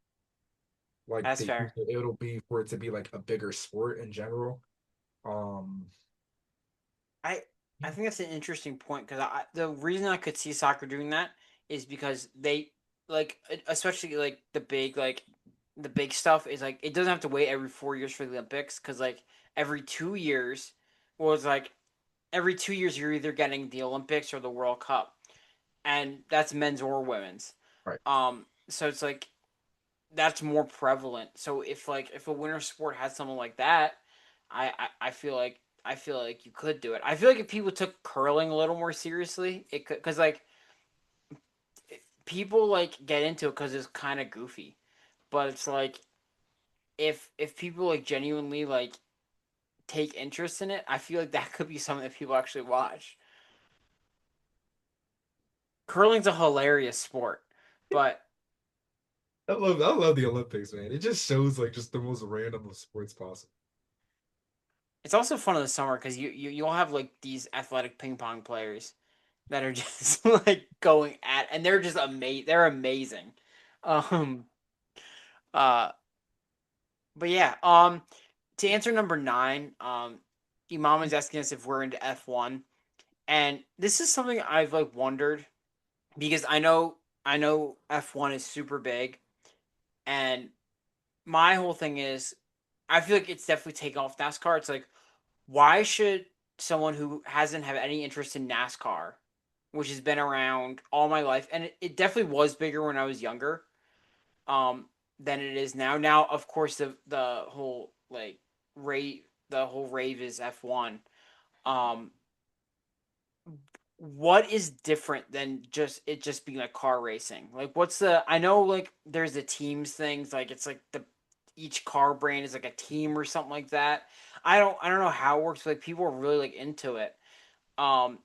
[SPEAKER 2] like
[SPEAKER 1] that's
[SPEAKER 2] the
[SPEAKER 1] fair.
[SPEAKER 2] easier it'll be for it to be like a bigger sport in general. Um,
[SPEAKER 1] I I think that's an interesting point because the reason I could see soccer doing that is because they like especially like the big stuff is like it doesn't have to wait every 4 years for the Olympics because like every 2 years was like every 2 years you're either getting the Olympics or the World Cup and that's men's or women's.
[SPEAKER 2] right.
[SPEAKER 1] So it's like that's more prevalent. So if a winter sport has something like that, I feel like you could do it. I feel like if people took curling a little more seriously, it could because like people like get into it because it's kind of goofy, but it's like if people like genuinely like take interest in it, I feel like that could be something that people actually watch. Curling's a hilarious sport, but
[SPEAKER 2] I love the Olympics, man. It just shows like just the most random of sports possible.
[SPEAKER 1] it's also fun in the summer because you'll have like these athletic ping pong players that are just like going at and they're just amazing. They're amazing. Um uh but yeah, to answer number 9, Imam is asking us if we're into F1. And this is something I've like wondered because I know F1 is super big and my whole thing is I feel like it's definitely taken off NASCAR. It's like why should someone who hasn't have any interest in NASCAR, which has been around all my life, and it definitely was bigger when I was younger, um, than it is now. Now, of course, the whole like rave, the whole rave is F1. Um, what is different than just being like car racing? Like, what's the? I know like there's the teams things, like it's like the each car brand is like a team or something like that. I don't know how it works. But, like people are really like into it. Um,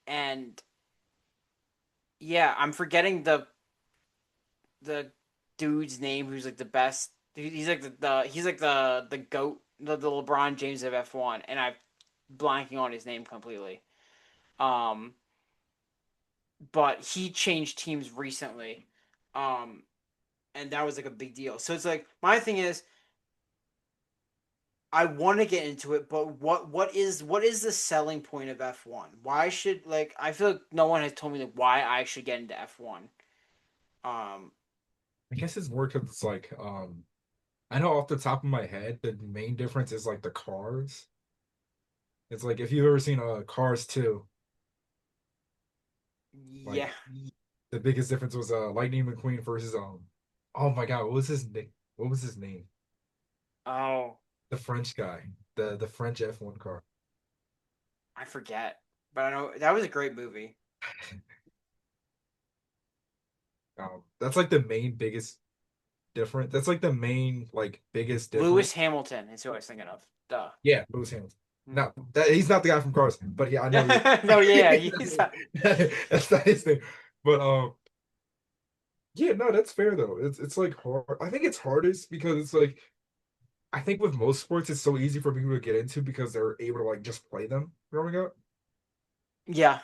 [SPEAKER 1] and yeah, I'm forgetting the dude's name who's like the best. He's like he's like the goat, the LeBron James of F1, and I'm blanking on his name completely. Um, but he changed teams recently, um, and that was like a big deal. So it's like my thing is I want to get into it, but what is the selling point of F1? Why should like I feel like no one has told me like why I should get into F1. Um,
[SPEAKER 2] I guess it's more because it's like I know off the top of my head the main difference is like the cars. It's like if you've ever seen Cars 2, like
[SPEAKER 1] yeah.
[SPEAKER 2] the biggest difference was Lightning McQueen versus oh my God, what was his name? What was his name?
[SPEAKER 1] Oh,
[SPEAKER 2] The French guy, the French F1 car.
[SPEAKER 1] I forget, but I know that was a great movie.
[SPEAKER 2] That's like the main biggest difference. That's like the main like biggest difference.
[SPEAKER 1] Lewis Hamilton is who I was thinking of. Duh.
[SPEAKER 2] Yeah, Lewis Hamilton.
[SPEAKER 1] Hmm.
[SPEAKER 2] No, he's not the guy from Cars, but yeah, I know you.
[SPEAKER 1] No, yeah, he's
[SPEAKER 2] That's not his name. But yeah, no, that's fair though. It's like hard. I think it's hardest because it's like I think with most sports it's so easy for people to get into because they're able to like just play them growing up.
[SPEAKER 1] yeah.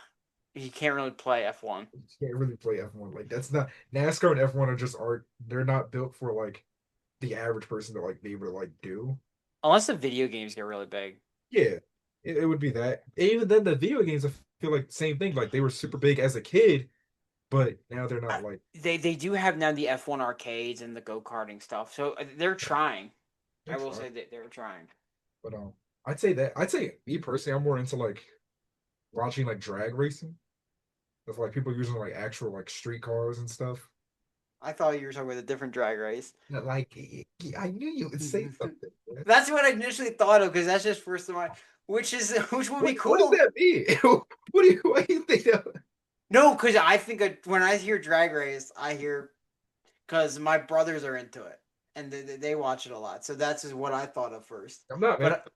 [SPEAKER 1] He can't really play F1
[SPEAKER 2] You can't really play F1. Like that's not NASCAR and F1 are just aren't they're not built for like the average person to like be able to like do.
[SPEAKER 1] unless the video games get really big.
[SPEAKER 2] Yeah, it would be that. Even then, the video games, I feel like the same thing. Like they were super big as a kid, but now they're not like
[SPEAKER 1] They do have now the F1 arcades and the go karting stuff, so they're trying.
[SPEAKER 2] they're
[SPEAKER 1] I will
[SPEAKER 2] trying.
[SPEAKER 1] say that they're trying.
[SPEAKER 2] But I'd say that I'd say me personally, I'm more into like watching like drag racing with like people using like actual like street cars and stuff.
[SPEAKER 1] I thought you were talking about a different drag race.
[SPEAKER 2] Like I knew you would say something. Man.
[SPEAKER 1] That's what I initially thought of because that's just first of my, which would be
[SPEAKER 2] What does
[SPEAKER 1] cool.
[SPEAKER 2] that mean? What do you think that?
[SPEAKER 1] No, because I think when I hear drag race, I hear because my brothers are into it and they watch it a lot. So that's just what I thought of first.
[SPEAKER 2] I'm not, man.
[SPEAKER 1] But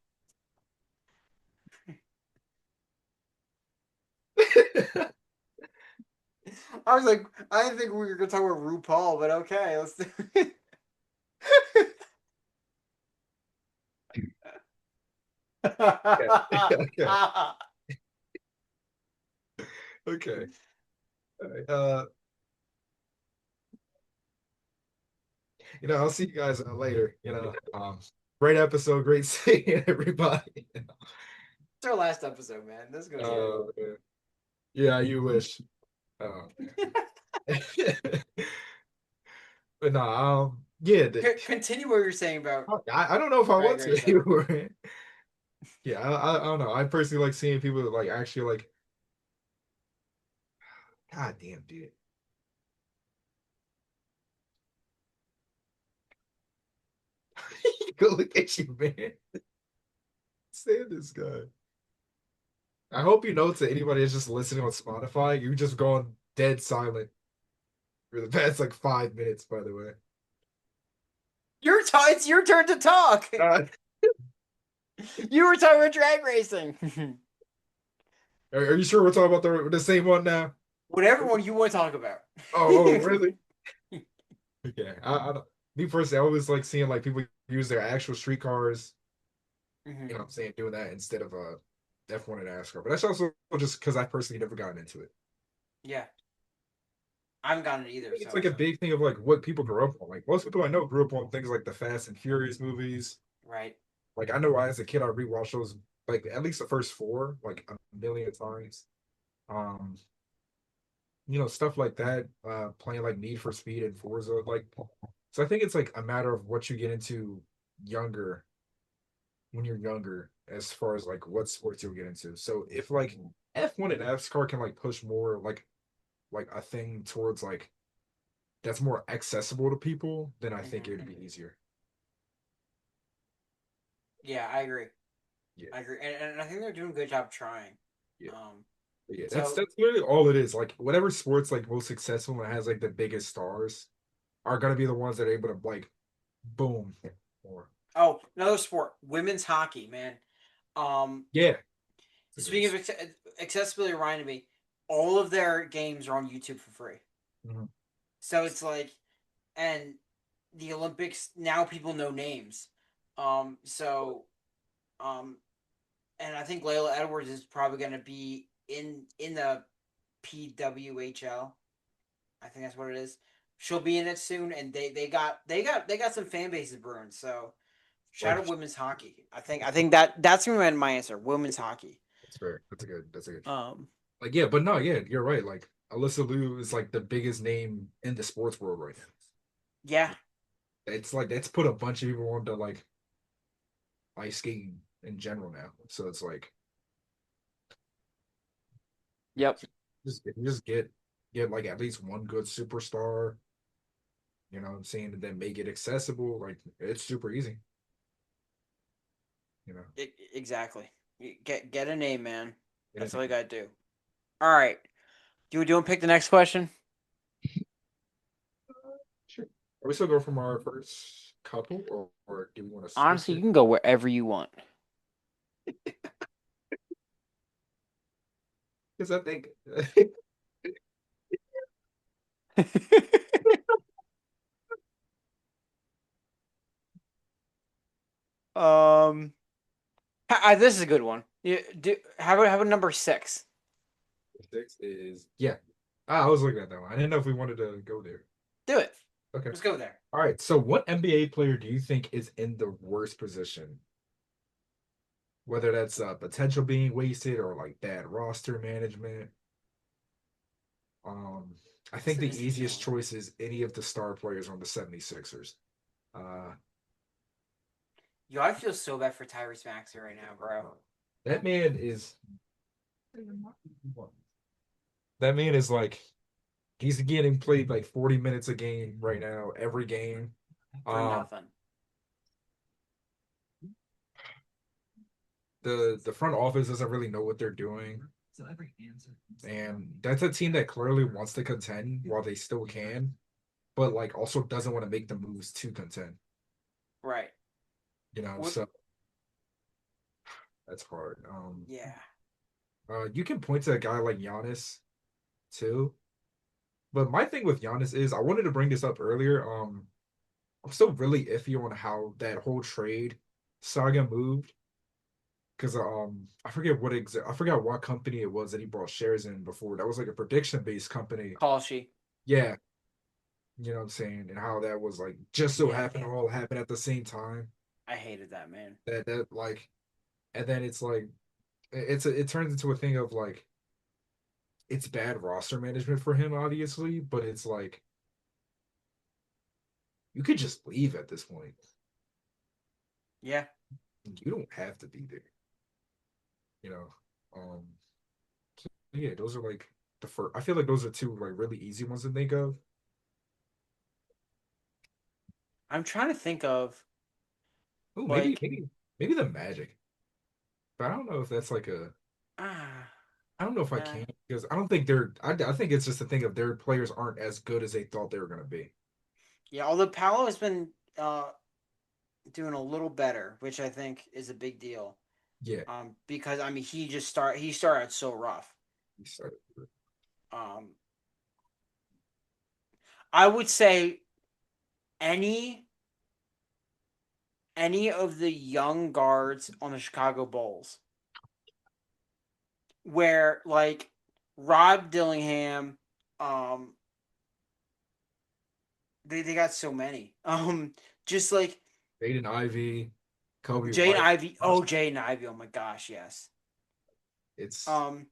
[SPEAKER 1] I was like, I didn't think we were gonna talk about RuPaul, but okay, let's do it.
[SPEAKER 2] Okay. Okay. Okay. All right. I'll see you guys later. Great episode, great seeing everybody.
[SPEAKER 1] It's our last episode, man. This is gonna be it.
[SPEAKER 2] Yeah, yeah, you wish. But no, yeah,
[SPEAKER 1] Continue what you're saying about
[SPEAKER 2] I don't know if I
[SPEAKER 1] drag
[SPEAKER 2] want to
[SPEAKER 1] racing.
[SPEAKER 2] anymore. Yeah, I don't know. I personally like seeing people like actually like, God damn, dude. Go look at you, man. Stand this guy. I hope you know to anybody that's just listening on Spotify, you just gone dead silent for the past like 5 minutes, by the way.
[SPEAKER 1] It's your turn to talk.
[SPEAKER 2] Uh,
[SPEAKER 1] You were talking about drag racing.
[SPEAKER 2] are you sure we're talking about the same one now?
[SPEAKER 1] Whatever one you want to talk about.
[SPEAKER 2] Oh, really? Okay. I don't, me personally, I always like seeing like people use their actual street cars,
[SPEAKER 1] Mhm.
[SPEAKER 2] what I'm saying, doing that instead of F1 and NASCAR. But that's also just because I personally never gotten into it.
[SPEAKER 1] Yeah, I haven't gotten it
[SPEAKER 2] I
[SPEAKER 1] either.
[SPEAKER 2] think it's
[SPEAKER 1] So
[SPEAKER 2] like a big thing of like what people grew up on. Like most people I know grew up on things like the Fast and Furious movies.
[SPEAKER 1] right.
[SPEAKER 2] Like I know as a kid I rewatched those like at least the first four like a million times. Um, stuff like that. Playing like Need for Speed and Forza. Like so I think it's like a matter of what you get into younger when you're younger as far as like what sports you'll get into. So if like F1 and NASCAR can like push more like a thing towards like that's more accessible to people, then I think
[SPEAKER 1] Mhm.
[SPEAKER 2] it would be easier.
[SPEAKER 1] Yeah, I agree.
[SPEAKER 2] Yeah.
[SPEAKER 1] I agree, and I think they're doing a good job trying.
[SPEAKER 2] Yeah.
[SPEAKER 1] Um,
[SPEAKER 2] Yeah. That's
[SPEAKER 1] so
[SPEAKER 2] that's literally all it is. Like whatever sports like most successful and has like the biggest stars are gonna be the ones that are able to like boom more.
[SPEAKER 1] oh, another sport, women's hockey, man. Um,
[SPEAKER 2] Yeah. It's a great
[SPEAKER 1] speaking of accessibility, reminded me, all of their games are on YouTube for free.
[SPEAKER 2] Mhm.
[SPEAKER 1] So it's like, and the Olympics now people know names. So um, and I think Layla Edwards is probably going to be in the PWHL. I think that's what it is. She'll be in it soon, and they got some fan bases brewing. So Shout
[SPEAKER 2] Like
[SPEAKER 1] out women's hockey. I think that's gonna be my answer. Women's hockey.
[SPEAKER 2] that's fair. That's a good.
[SPEAKER 1] Um,
[SPEAKER 2] Like yeah, but no, yeah, you're right. Like Alyssa Liu is like the biggest name in the sports world right
[SPEAKER 1] yeah.
[SPEAKER 2] now. It's like that's put a bunch of people onto like ice skating in general now. So it's like
[SPEAKER 1] Yep.
[SPEAKER 2] just if you just get like at least one good superstar, you know what I'm saying, and then make it accessible, like it's super easy, you know.
[SPEAKER 1] Exactly. Get a name, man.
[SPEAKER 2] Get
[SPEAKER 1] That's
[SPEAKER 2] it?
[SPEAKER 1] all you gotta do. All right. Do you want to pick the next question?
[SPEAKER 2] Sure. Are we still go from our first couple or do we want to switch
[SPEAKER 1] Honestly, you
[SPEAKER 2] it?
[SPEAKER 1] can go wherever you want.
[SPEAKER 2] Because I think
[SPEAKER 1] um, this is a good one. How about number 6?
[SPEAKER 2] six is yeah. Ah, I was looking at that one. I didn't know if we wanted to go there.
[SPEAKER 1] Do it.
[SPEAKER 2] Okay.
[SPEAKER 1] Let's go there.
[SPEAKER 2] All right. So, what NBA player do you think is in the worst position? Whether that's potential being wasted or like bad roster management. Um, I think
[SPEAKER 1] This
[SPEAKER 2] the
[SPEAKER 1] is a good
[SPEAKER 2] easiest
[SPEAKER 1] one.
[SPEAKER 2] choice is any of the star players on the 76ers. Uh,
[SPEAKER 1] Yo, I feel so bad for Tyrese Maxey right now, bro.
[SPEAKER 2] that man is that man is like he's getting played like 40 minutes a game right now, every game.
[SPEAKER 1] For
[SPEAKER 2] Um,
[SPEAKER 1] nothing.
[SPEAKER 2] the front office doesn't really know what they're doing. And that's a team that clearly wants to contend while they still can, but like also doesn't want to make the moves to contend.
[SPEAKER 1] Right.
[SPEAKER 2] You know,
[SPEAKER 1] What?
[SPEAKER 2] so that's hard.
[SPEAKER 1] Yeah.
[SPEAKER 2] You can point to a guy like Giannis too, but my thing with Giannis is I wanted to bring this up earlier. I'm still really iffy on how that whole trade saga moved because I forgot what company it was that he brought shares in before. That was like a prediction based company.
[SPEAKER 1] Call she.
[SPEAKER 2] Yeah, you know what I'm saying, and how that was like just so
[SPEAKER 1] Yeah.
[SPEAKER 2] happened to all happen at the same time.
[SPEAKER 1] I hated that, man.
[SPEAKER 2] That like, and then it's like it turns into a thing of like it's bad roster management for him, obviously, but it's like you could just leave at this point.
[SPEAKER 1] Yeah.
[SPEAKER 2] You don't have to be there, you know. Um, so yeah, those are like the first. I feel like those are two like really easy ones to think of.
[SPEAKER 1] I'm trying to think of
[SPEAKER 2] Oh,
[SPEAKER 1] like
[SPEAKER 2] maybe the Magic, but I don't know if that's like a.
[SPEAKER 1] ah
[SPEAKER 2] I don't know if I
[SPEAKER 1] nah.
[SPEAKER 2] can because I don't think they're. I think it's just a thing of their players aren't as good as they thought they were gonna be.
[SPEAKER 1] Yeah, although Paolo has been doing a little better, which I think is a big deal.
[SPEAKER 2] Yeah,
[SPEAKER 1] Because I mean he started out so rough.
[SPEAKER 2] he started.
[SPEAKER 1] Um I would say any any of the young guards on the Chicago Bulls where like Rob Dillingham, um they got so many. Just like
[SPEAKER 2] Aiden Ivy, Kobe
[SPEAKER 1] Jaden
[SPEAKER 2] White.
[SPEAKER 1] Ivy. Oh, Jaden Ivy. Oh my gosh, yes.
[SPEAKER 2] It's
[SPEAKER 1] Um,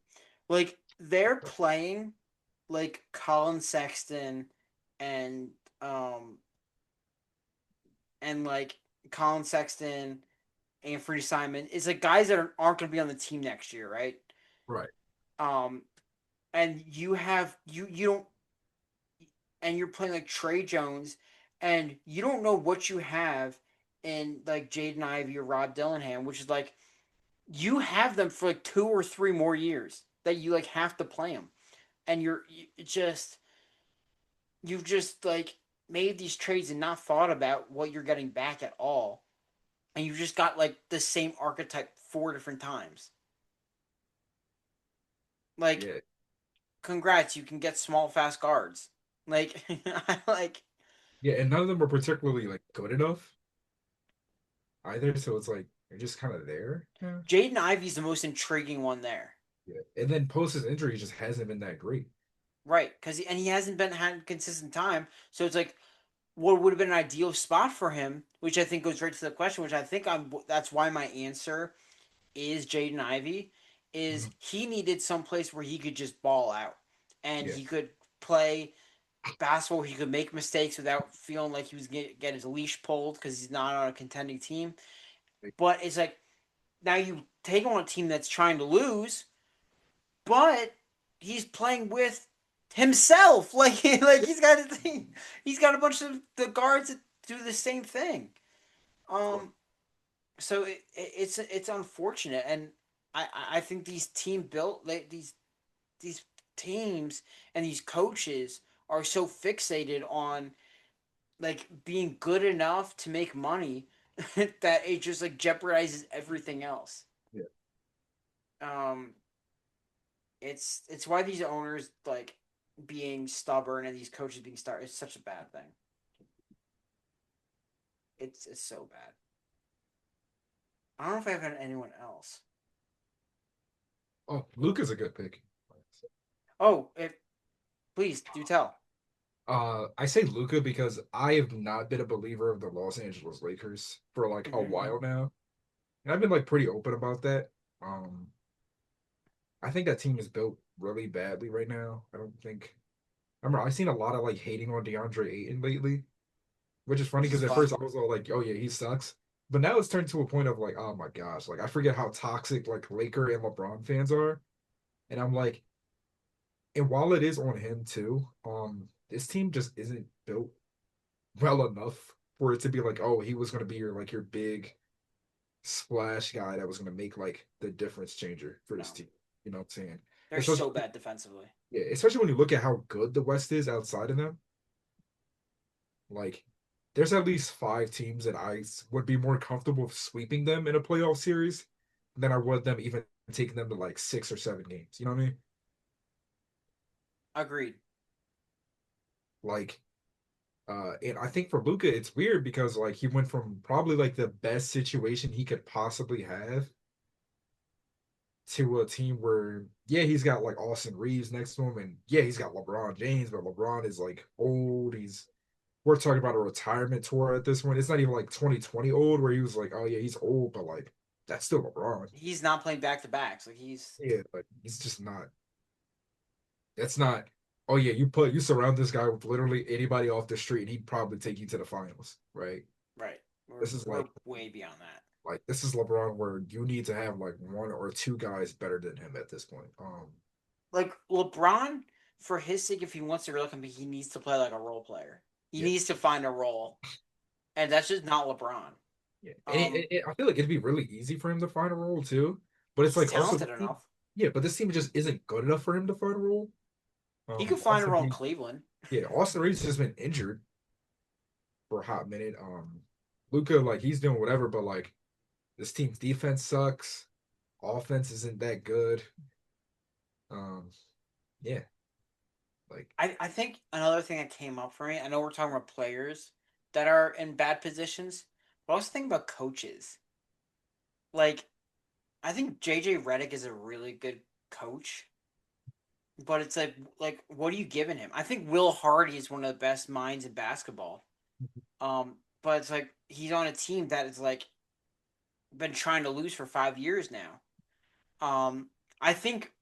[SPEAKER 1] like they're playing like Colin Sexton and um and like Colin Sexton, Anthony Simon. It's like guys that aren't going to be on the team next year, right?
[SPEAKER 2] right.
[SPEAKER 1] Um, and you have you don't and you're playing like Trey Jones, and you don't know what you have in like Jaden Ivey or Rob Dillingham, which is like you have them for like 2 or 3 more years that you like have to play them, and you've just like made these trades and not thought about what you're getting back at all, and you've just got like the same archetype 4 different times. Like,
[SPEAKER 2] Yeah,
[SPEAKER 1] congrats, you can get small, fast guards. Like, I like
[SPEAKER 2] yeah, and none of them are particularly like good enough either. So it's like they're just kind of there. Yeah.
[SPEAKER 1] Jaden Ivey's the most intriguing one there.
[SPEAKER 2] Yeah. And then post his injury he just hasn't been that great.
[SPEAKER 1] Right, because he hasn't been had consistent time, so it's like what would have been an ideal spot for him which I think goes right to the question, which I think that's why my answer is Jaden Ivey, is
[SPEAKER 2] Mhm.
[SPEAKER 1] he needed some place where he could just ball out and
[SPEAKER 2] Yeah.
[SPEAKER 1] he could play basketball where he could make mistakes without feeling like he was get his leash pulled because he's not on a contending team. But it's like now you take on a team that's trying to lose, but he's playing with himself. Like he's got a bunch of the guards that do the same thing. Um, so it's unfortunate, and I think these team built these teams and these coaches are so fixated on like being good enough to make money that it just like jeopardizes everything else.
[SPEAKER 2] Yeah.
[SPEAKER 1] Um, it's why these owners like being stubborn and these coaches being stubborn is such a bad thing. It's so bad. I don't know if I've had anyone else.
[SPEAKER 2] Oh, Luka's a good pick.
[SPEAKER 1] Oh, if please do tell.
[SPEAKER 2] I say Luka because I have not been a believer of the Los Angeles Lakers for like a
[SPEAKER 1] Mm-hmm.
[SPEAKER 2] while now. And I've been like pretty open about that. Um, I think that team is built really badly right now. I don't think I remember I've seen a lot of like hating on DeAndre Ayton lately, which is funny
[SPEAKER 1] Which is
[SPEAKER 2] because at
[SPEAKER 1] fun.
[SPEAKER 2] first I was all like, oh yeah, he sucks. But now it's turned to a point of like, oh my gosh, like I forget how toxic like Laker and LeBron fans are. And I'm like, and while it is on him too, this team just isn't built well enough for it to be like, oh, he was gonna be your big splash guy that was gonna make like the difference changer for this
[SPEAKER 1] No,
[SPEAKER 2] team. You know what I'm saying?
[SPEAKER 1] they're
[SPEAKER 2] Especially
[SPEAKER 1] so bad defensively.
[SPEAKER 2] yeah, especially when you look at how good the West is outside of them. Like, there's at least five teams that I would be more comfortable sweeping them in a playoff series than I would them even taking them to like 6 or 7 games. You know what I mean?
[SPEAKER 1] Agreed.
[SPEAKER 2] Like, and I think for Luca, it's weird because like he went from probably like the best situation he could possibly have to a team where yeah, he's got like Austin Reeves next to him, and yeah, he's got LeBron James, but LeBron is like old. He's we're talking about a retirement tour at this point. It's not even like 2020 old where he was like, oh yeah, he's old, but like that's still LeBron.
[SPEAKER 1] He's not playing back to backs. Like he's
[SPEAKER 2] Yeah, but he's just not. That's not. Oh yeah, you surround this guy with literally anybody off the street, and he'd probably take you to the finals, right?
[SPEAKER 1] right. We're
[SPEAKER 2] This is
[SPEAKER 1] we're
[SPEAKER 2] like
[SPEAKER 1] way beyond that.
[SPEAKER 2] this is LeBron where you need to have like one or two guys better than him at this point.
[SPEAKER 1] Like LeBron, for his sake, if he wants to really compete, he needs to play like a role player. He
[SPEAKER 2] Yeah,
[SPEAKER 1] needs to find a role, and that's just not LeBron.
[SPEAKER 2] yeah. And
[SPEAKER 1] Um,
[SPEAKER 2] I feel like it'd be really easy for him to find a role too, but it's
[SPEAKER 1] he's
[SPEAKER 2] like also
[SPEAKER 1] talented enough.
[SPEAKER 2] yeah, but this team just isn't good enough for him to find a role.
[SPEAKER 1] He could find a
[SPEAKER 2] Austin
[SPEAKER 1] role in
[SPEAKER 2] Reeves,
[SPEAKER 1] Cleveland.
[SPEAKER 2] yeah, Austin Reeves has been injured for a hot minute. Luca, like he's doing whatever, but like this team's defense sucks. Offense isn't that good. Um, yeah, like
[SPEAKER 1] I think another thing that came up for me. I know we're talking about players that are in bad positions, but I also think about coaches. Like I think JJ Redick is a really good coach, but it's like what are you giving him? I think Will Hardy is one of the best minds in basketball. But it's like he's on a team that is like been trying to lose for 5 years now. I think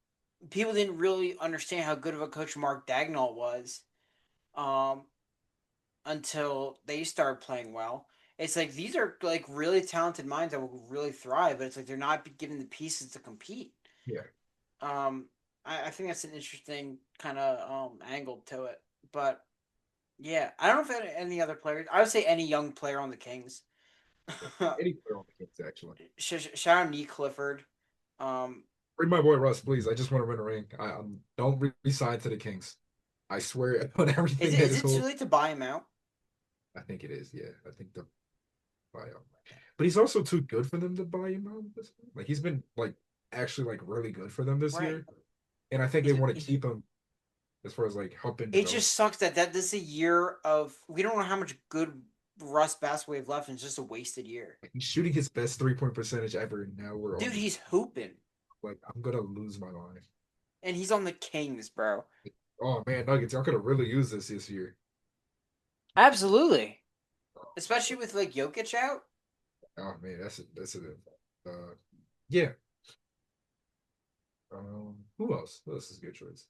[SPEAKER 1] people didn't really understand how good of a coach Mark Dagnall was um, until they started playing well. It's like these are like really talented minds that will really thrive, but it's like they're not given the pieces to compete.
[SPEAKER 2] yeah,
[SPEAKER 1] Um, I think that's an interesting kind of angle to it. But yeah, I don't know if any other players. I would say any young player on the Kings.
[SPEAKER 2] any player on the Kings actually.
[SPEAKER 1] Shout out Nee Clifford. Um,
[SPEAKER 2] Bring my boy Russ, please. I just want to win a ring. Don't resign to the Kings. I swear on
[SPEAKER 1] is
[SPEAKER 2] everything
[SPEAKER 1] it
[SPEAKER 2] that
[SPEAKER 1] is
[SPEAKER 2] is
[SPEAKER 1] it too
[SPEAKER 2] whole.
[SPEAKER 1] late to buy him out?
[SPEAKER 2] I think it is. Yeah, I think the buyout. But he's also too good for them to buy him out. This like he's been like actually like really good for them this
[SPEAKER 1] Right.
[SPEAKER 2] year, and I think they
[SPEAKER 1] He's,
[SPEAKER 2] want to
[SPEAKER 1] he's
[SPEAKER 2] keep him as far as like helping
[SPEAKER 1] it
[SPEAKER 2] develop.
[SPEAKER 1] just sucks that this is a year of we don't know how much good Russ basketball we have left, and it's just a wasted year.
[SPEAKER 2] Like, he's shooting his best 3-point percentage ever, and now we're on
[SPEAKER 1] Dude,
[SPEAKER 2] the
[SPEAKER 1] he's hooping,
[SPEAKER 2] like I'm gonna lose my mind.
[SPEAKER 1] and he's on the Kings, bro.
[SPEAKER 2] Oh man, Nuggets, y'all could have really used this year.
[SPEAKER 1] Absolutely. especially with like Jokic out.
[SPEAKER 2] Oh man, yeah. Who else? Who else is a good choice?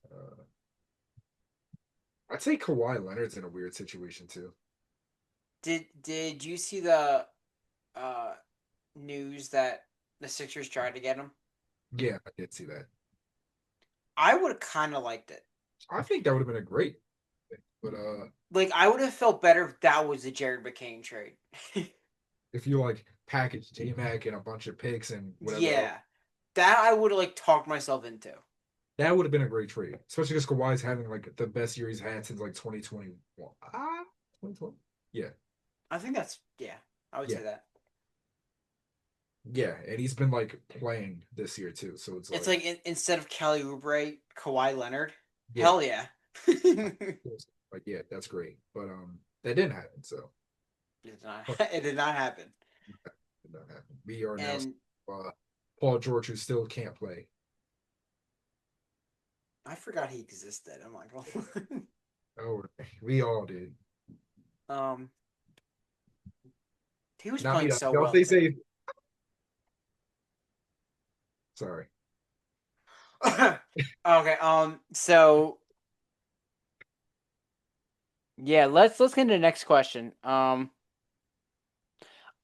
[SPEAKER 2] I'd say Kawhi Leonard's in a weird situation too.
[SPEAKER 1] Did you see the uh news that the Sixers tried to get him?
[SPEAKER 2] Yeah, I did see that.
[SPEAKER 1] I would have kind of liked it.
[SPEAKER 2] I think that would have been a great thing. But
[SPEAKER 1] Like I would have felt better if that was a Jared McCain trade.
[SPEAKER 2] if you like package J Mac and a bunch of picks and whatever else,
[SPEAKER 1] Yeah, that I would have like talked myself into.
[SPEAKER 2] that would have been a great trade. Especially because Kawhi's having like the best year he's had since like 2021. 2020? Yeah.
[SPEAKER 1] I think that's yeah. I would
[SPEAKER 2] Yeah.
[SPEAKER 1] say that.
[SPEAKER 2] Yeah. And he's been like playing this year too. So it's
[SPEAKER 1] It's
[SPEAKER 2] like,
[SPEAKER 1] like instead of Kelly Oubre, Kawhi Leonard.
[SPEAKER 2] yeah.
[SPEAKER 1] Hell yeah. It
[SPEAKER 2] Like, yeah, that's great. But that didn't happen. So
[SPEAKER 1] did not. It did not happen.
[SPEAKER 2] did not happen. We are now
[SPEAKER 1] And
[SPEAKER 2] uh, Paul George, who still can't play.
[SPEAKER 1] I forgot he existed. I'm like,
[SPEAKER 2] Oh, we all did.
[SPEAKER 1] um, he was
[SPEAKER 2] Now,
[SPEAKER 1] playing so
[SPEAKER 2] y'all
[SPEAKER 1] well
[SPEAKER 2] stay
[SPEAKER 1] too.
[SPEAKER 2] safe. Sorry.
[SPEAKER 1] Okay. So yeah, let's get into the next question.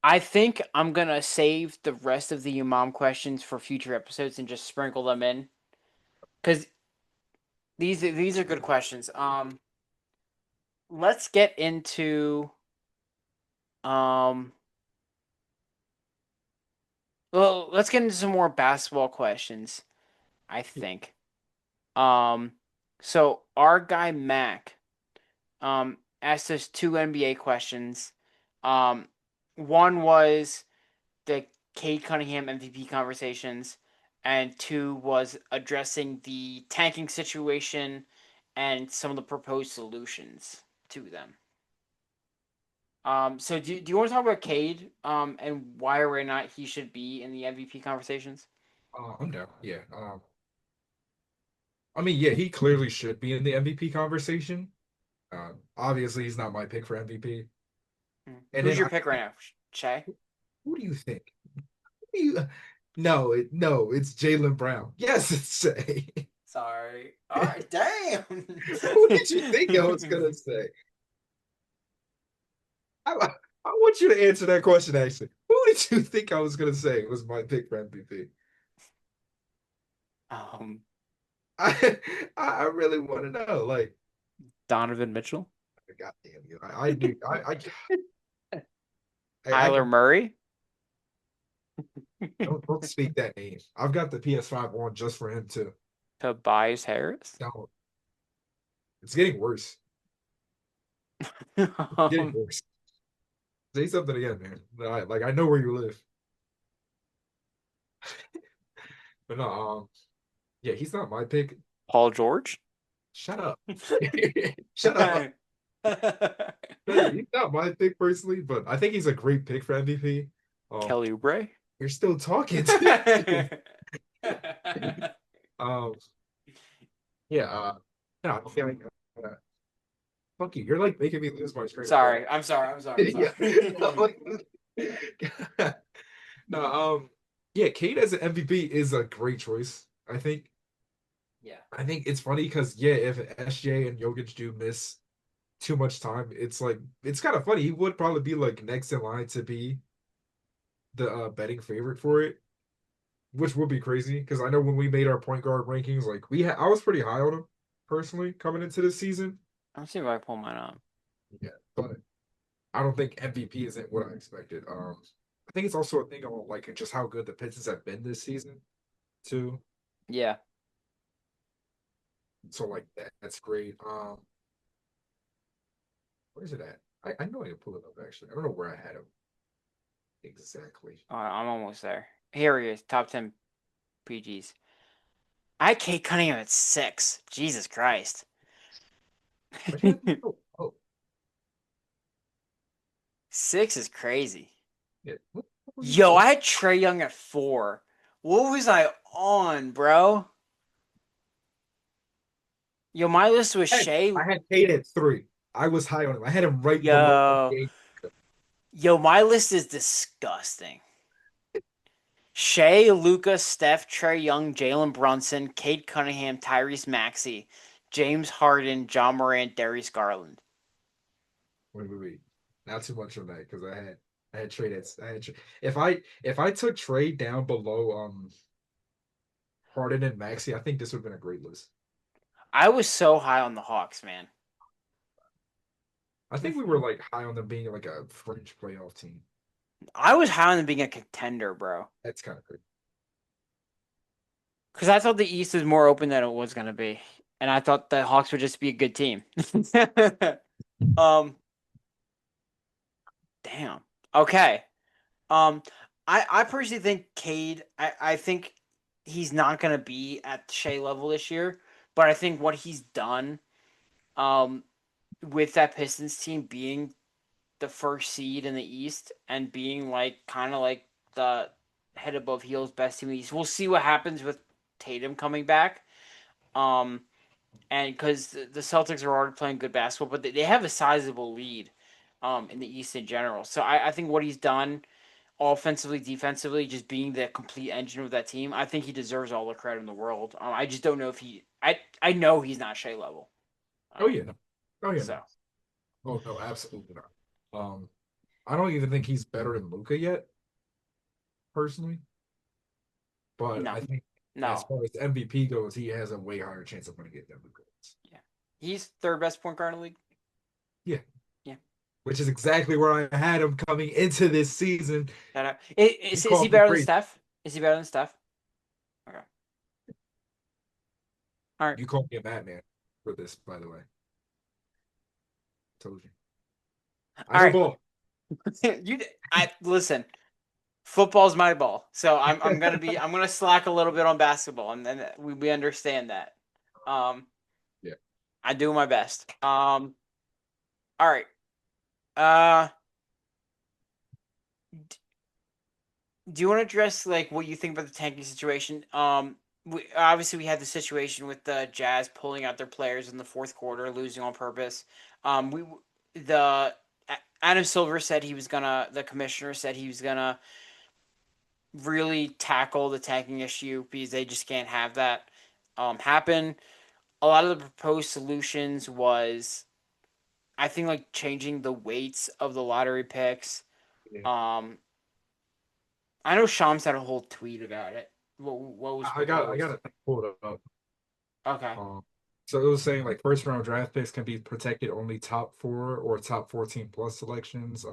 [SPEAKER 1] I think I'm gonna save the rest of the Umam questions for future episodes and just sprinkle them in because these are good questions. Let's get into um. Well, let's get into some more basketball questions. I think. Um, so our guy Mac asked us two NBA questions. Um, one was the Cade Cunningham MVP conversations, and two was addressing the tanking situation and some of the proposed solutions to them. So do you want to talk about Cade and why or why not he should be in the MVP conversations?
[SPEAKER 2] I'm down. Yeah. I mean, yeah, he clearly should be in the MVP conversation. Obviously, he's not my pick for MVP. And
[SPEAKER 1] Who's
[SPEAKER 2] then
[SPEAKER 1] your pick right now, Shay?
[SPEAKER 2] who do you think? Who do you? No, it's Jalen Brown. Yes, it's Say.
[SPEAKER 1] Sorry. All right, damn.
[SPEAKER 2] Who did you think I was gonna say? I, I want you to answer that question. Actually, who did you think I was gonna say was my pick for MVP?
[SPEAKER 1] um,
[SPEAKER 2] I I really want to know. Like,
[SPEAKER 1] Donovan Mitchell,
[SPEAKER 2] God damn you! I knew I
[SPEAKER 1] Tyler Murray.
[SPEAKER 2] don't speak that name. I've got the PS5 on just for him too.
[SPEAKER 1] Tobias Harris.
[SPEAKER 2] No, it's getting worse. It's getting
[SPEAKER 1] um,
[SPEAKER 2] worse. Say something again, man. Like I know where you live, but no. Yeah, he's not my pick.
[SPEAKER 1] Paul George.
[SPEAKER 2] Shut up. Shut up. He's not my pick personally, but I think he's a great pick for MVP.
[SPEAKER 1] Kelly Oubre.
[SPEAKER 2] You're still talking to um, yeah, no, I'm feeling fuck you. You're like making me lose my train of thought.
[SPEAKER 1] Sorry, I'm sorry. I'm sorry. I'm
[SPEAKER 2] Yeah. I'm
[SPEAKER 1] sorry.
[SPEAKER 2] like, no, yeah, Kate as an MVP is a great choice, I think.
[SPEAKER 1] Yeah.
[SPEAKER 2] I think it's funny because yeah, if SJ and Jokic do miss too much time, it's like it's kind of funny. He would probably be like next in line to be the betting favorite for it, which would be crazy because I know when we made our point guard rankings, like I was pretty high on him personally coming into this season.
[SPEAKER 1] I'm see if I pull mine up.
[SPEAKER 2] Yeah, but I don't think MVP isn't what I expected. I think it's also a thing on like just how good the Pistons have been this season too.
[SPEAKER 1] Yeah.
[SPEAKER 2] So like that's great. Where's it at? I know I can pull it up actually. I don't know where I had him exactly.
[SPEAKER 1] I'm almost there. Here he is. Top 10 PGs. I had Kate Cunningham at 6. Jesus Christ.
[SPEAKER 2] Oh,
[SPEAKER 1] 6 is crazy.
[SPEAKER 2] yeah. What was
[SPEAKER 1] Yo, I had Trey Young at 4. What was I on, bro? Yo, my list was Shea.
[SPEAKER 2] I had Kate at 3. I was high on him. I had him right below
[SPEAKER 1] Yo,
[SPEAKER 2] Jay.
[SPEAKER 1] Yo, my list is disgusting. Shea, Luca, Steph, Trey Young, Jalen Brunson, Kate Cunningham, Tyrese Maxey, James Harden, John Morant, Darius Garland.
[SPEAKER 2] Wait. Not too much on that because I had trade it. If I took trade down below Harden and Maxey, I think this would have been a great list.
[SPEAKER 1] I was so high on the Hawks, man.
[SPEAKER 2] I think we were like high on them being like a fringe playoff team.
[SPEAKER 1] I was high on them being a contender, bro.
[SPEAKER 2] That's kind of crazy.
[SPEAKER 1] Because I thought the East was more open than it was going to be. And I thought the Hawks would just be a good team. um, damn. Okay. Um, I personally think Cade, I think he's not going to be at Shea level this year. But I think what he's done um, with that Pistons team being the first seed in the East and being like kind of like the head above heels best team in the East. We'll see what happens with Tatum coming back. Um, and because the Celtics are already playing good basketball, but they have a sizable lead in the East in general. So I think what he's done offensively, defensively, just being the complete engine of that team, I think he deserves all the credit in the world. I just don't know if he. I know he's not Shea level.
[SPEAKER 2] Oh
[SPEAKER 1] Um,
[SPEAKER 2] yeah, no. Oh yeah, no.
[SPEAKER 1] so
[SPEAKER 2] Oh no, absolutely not. I don't even think he's better than Luca yet, personally. But
[SPEAKER 1] no,
[SPEAKER 2] I think as
[SPEAKER 1] no,
[SPEAKER 2] far as MVP goes, he has a way higher chance of winning it than Luca does.
[SPEAKER 1] yeah, he's third best point guard in the league.
[SPEAKER 2] Yeah,
[SPEAKER 1] Yeah.
[SPEAKER 2] which is exactly where I had him coming into this season. You
[SPEAKER 1] Is he
[SPEAKER 2] called me
[SPEAKER 1] better than
[SPEAKER 2] crazy.
[SPEAKER 1] Steph? Is he better than Steph? Okay. All right.
[SPEAKER 2] You called me a madman for this, by the way. Told you. I
[SPEAKER 1] All
[SPEAKER 2] know
[SPEAKER 1] right.
[SPEAKER 2] ball.
[SPEAKER 1] I listen. Football's my ball, so I'm gonna slack a little bit on basketball, and then we understand that. Um,
[SPEAKER 2] Yeah.
[SPEAKER 1] I do my best. All right. Uh, do you want to address like what you think about the tanking situation? We had the situation with the Jazz pulling out their players in the fourth quarter, losing on purpose. We the Adam Silver said he was gonna. The commissioner said he was gonna really tackle the tanking issue because they just can't have that happen. A lot of the proposed solutions was, I think, like changing the weights of the lottery picks.
[SPEAKER 2] Yeah.
[SPEAKER 1] Um, I know Shams had a whole tweet about it. What was
[SPEAKER 2] I got
[SPEAKER 1] proposed?
[SPEAKER 2] to pull it up.
[SPEAKER 1] Okay.
[SPEAKER 2] Um, so it was saying like first round draft picks can be protected only top four or top 14 plus selections.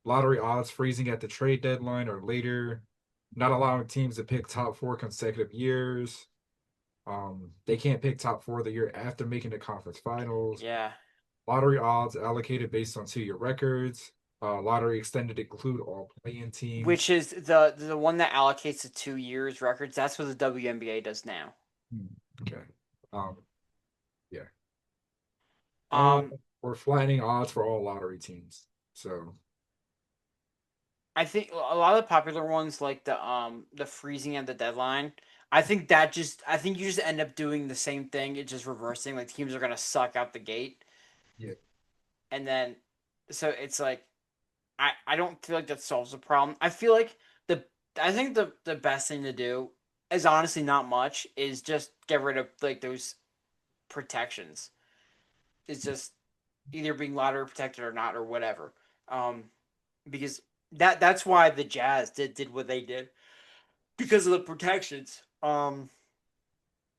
[SPEAKER 2] Lottery odds freezing at the trade deadline or later, not allowing teams to pick top four consecutive years. They can't pick top four the year after making the conference finals.
[SPEAKER 1] Yeah.
[SPEAKER 2] Lottery odds allocated based on 2 year records. Lottery extended to include all playing
[SPEAKER 1] Which
[SPEAKER 2] teams.
[SPEAKER 1] is the one that allocates the 2 years records. That's what the WNBA does now.
[SPEAKER 2] Hmm, okay. Um, yeah. Um,
[SPEAKER 1] Um,
[SPEAKER 2] we're flattening odds for all lottery teams. So
[SPEAKER 1] I think a lot of the popular ones like the freezing at the deadline. I think you just end up doing the same thing. It's just reversing. Like teams are gonna suck out the gate,
[SPEAKER 2] yeah,
[SPEAKER 1] and then so it's like I don't feel like that solves the problem. I feel like the I think the best thing to do is honestly not much. Is just get rid of like those protections. It's just either being lottery protected or not or whatever. Um, because that's why the Jazz did what they did because of the protections.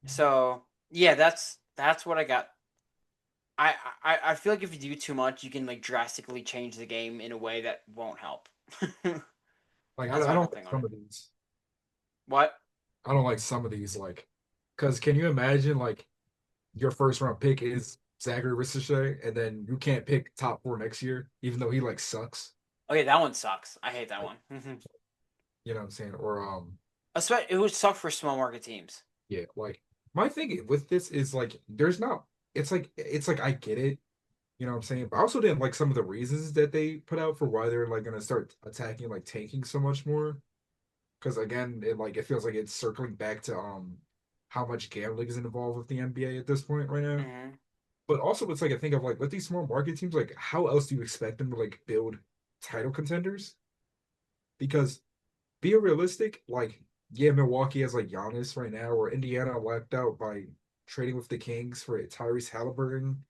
[SPEAKER 1] So yeah, that's what I got. I feel like if you do too much, you can like drastically change the game in a way that won't help.
[SPEAKER 2] like
[SPEAKER 1] That's
[SPEAKER 2] I
[SPEAKER 1] my whole
[SPEAKER 2] don't like
[SPEAKER 1] thing on
[SPEAKER 2] some
[SPEAKER 1] it.
[SPEAKER 2] of these.
[SPEAKER 1] What?
[SPEAKER 2] I don't like some of these like because can you imagine like your first round pick is Zachary Ricochet and then you can't pick top four next year even though he like sucks.
[SPEAKER 1] Okay, that one sucks. I hate that
[SPEAKER 2] Like
[SPEAKER 1] one.
[SPEAKER 2] you know what I'm saying? Or
[SPEAKER 1] Especially it would suck for small market teams.
[SPEAKER 2] yeah, like my thing with this is like there's not it's like I get it, you know what I'm saying? But I also didn't like some of the reasons that they put out for why they're like gonna start attacking like tanking so much more. Because again, it feels like it's circling back to how much gambling is involved with the NBA at this point right now.
[SPEAKER 1] Hmm.
[SPEAKER 2] But also it's like I think of like with these small market teams, like how else do you expect them to like build? title contenders because being realistic, like yeah, Milwaukee has like Giannis right now, or Indiana left out by trading with the Kings for Tyrese Halliburton.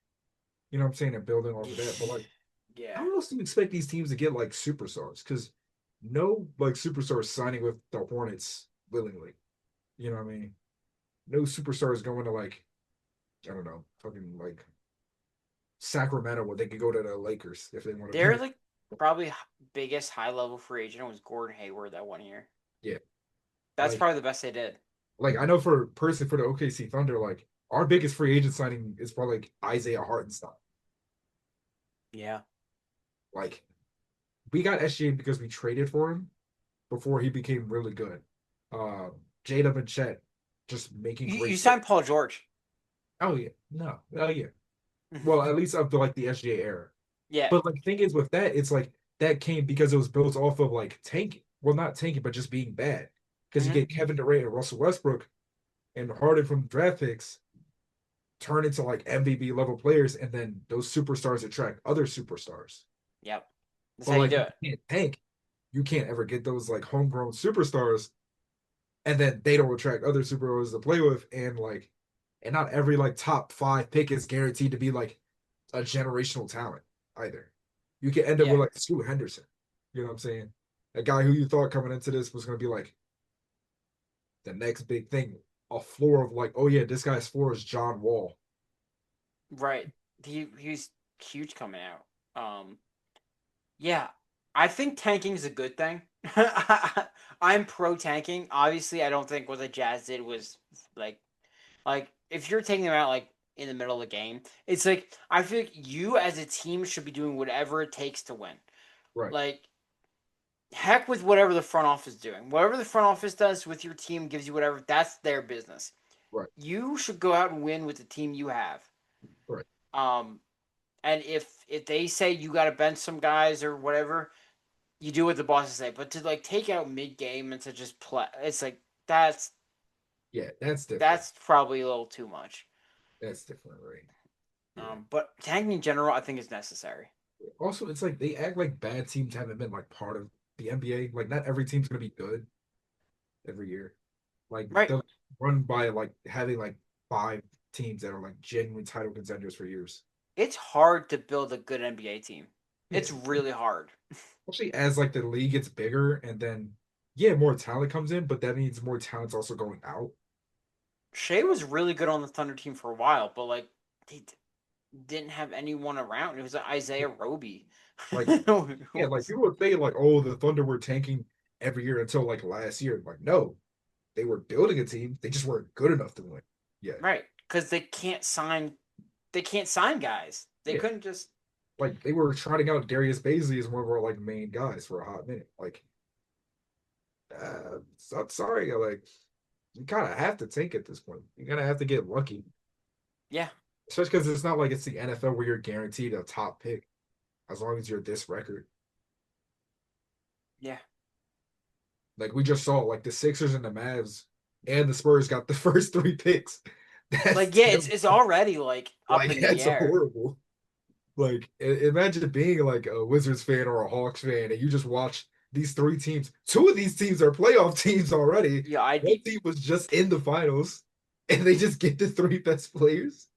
[SPEAKER 2] You know what I'm saying? And building off of that. But like,
[SPEAKER 1] Yeah.
[SPEAKER 2] how else do you expect these teams to get like superstars? Because no like superstars signing with the Hornets willingly. You know what I mean? No superstars going to like I don't know, fucking like Sacramento where they could go to the Lakers if they want to
[SPEAKER 1] They're
[SPEAKER 2] be.
[SPEAKER 1] like probably biggest high level free agent was Gordon Hayward that 1 year.
[SPEAKER 2] Yeah,
[SPEAKER 1] That's
[SPEAKER 2] like
[SPEAKER 1] probably the best they did.
[SPEAKER 2] I know for personally for the OKC Thunder, like our biggest free agent signing is probably like Isaiah Hartenstein.
[SPEAKER 1] Yeah.
[SPEAKER 2] Like we got SGA because we traded for him before he became really good. Uh, Jada and Chet just making
[SPEAKER 1] You
[SPEAKER 2] great plays.
[SPEAKER 1] signed Paul George.
[SPEAKER 2] Oh yeah, no, oh yeah. Well, at least up to like the SGA era.
[SPEAKER 1] Yeah.
[SPEAKER 2] But like the thing is with that, it's like that came because it was built off of like tanking. Well, not tanking, but just being bad. Because you
[SPEAKER 1] Hmm.
[SPEAKER 2] get Kevin Durant and Russell Westbrook and Harden from draft picks turn into like MVP level players, and then those superstars attract other superstars.
[SPEAKER 1] Yep. That's
[SPEAKER 2] But
[SPEAKER 1] how you
[SPEAKER 2] like
[SPEAKER 1] do
[SPEAKER 2] you
[SPEAKER 1] it.
[SPEAKER 2] can't tank, you can't ever get those like homegrown superstars, and then they don't attract other superstars to play with, and not every like top five pick is guaranteed to be like a generational talent either. You can end up
[SPEAKER 1] Yeah.
[SPEAKER 2] with like Scoot Henderson. You know what I'm saying? A guy who you thought coming into this was going to be like the next big thing, a floor of like, oh yeah, this guy's floor is John Wall.
[SPEAKER 1] Right. He's huge coming out. Yeah. I think tanking is a good thing. I'm pro tanking. Obviously, I don't think what the Jazz did was like if you're taking them out like in the middle of the game, it's like I feel like you as a team should be doing whatever it takes to win.
[SPEAKER 2] Right,
[SPEAKER 1] Like heck with whatever the front office is doing. Whatever the front office does with your team gives you whatever, that's their business.
[SPEAKER 2] right,
[SPEAKER 1] You should go out and win with the team you have.
[SPEAKER 2] right.
[SPEAKER 1] Um and if they say you got to bench some guys or whatever, you do what the bosses say. But to like take out mid game and to just play, it's like that's
[SPEAKER 2] Yeah, that's different.
[SPEAKER 1] that's probably a little too much.
[SPEAKER 2] That's different, right? Yeah.
[SPEAKER 1] But tanking in general, I think is necessary.
[SPEAKER 2] Also, it's like they act like bad teams haven't been like part of the NBA. Like not every team's gonna be good every year. Like
[SPEAKER 1] Right.
[SPEAKER 2] they'll run by like having like five teams that are like genuine title contenders for years.
[SPEAKER 1] It's hard to build a good NBA team.
[SPEAKER 2] Yeah,
[SPEAKER 1] It's really hard.
[SPEAKER 2] especially as like the league gets bigger and then yeah, more talent comes in, but that means more talent's also going out.
[SPEAKER 1] Shea was really good on the Thunder team for a while, but like they didn't have anyone around. It was Isaiah Roby.
[SPEAKER 2] Like yeah, like people would say like, oh, the Thunder were tanking every year until like last year. Like no, they were building a team. They just weren't good enough to win. Yeah,
[SPEAKER 1] Right, because they can't sign. They can't sign guys. They
[SPEAKER 2] yeah.
[SPEAKER 1] couldn't just.
[SPEAKER 2] Like they were trotting out Darius Baisley as one of our like main guys for a hot minute. Like, I'm sorry, like you kind of have to tank at this point. You're gonna have to get lucky,
[SPEAKER 1] Yeah,
[SPEAKER 2] especially because it's not like it's the NFL where you're guaranteed a top pick as long as you're this record.
[SPEAKER 1] yeah.
[SPEAKER 2] Like we just saw, like the Sixers and the Mavs and the Spurs got the first three picks. That's
[SPEAKER 1] Like yeah,
[SPEAKER 2] terrible.
[SPEAKER 1] it's already like up
[SPEAKER 2] Like
[SPEAKER 1] in the
[SPEAKER 2] that's
[SPEAKER 1] air.
[SPEAKER 2] horrible. Like imagine being like a Wizards fan or a Hawks fan and you just watch these three teams. Two of these teams are playoff teams already.
[SPEAKER 1] Yeah, I'd
[SPEAKER 2] One
[SPEAKER 1] be.
[SPEAKER 2] team was just in the finals and they just get the three best players.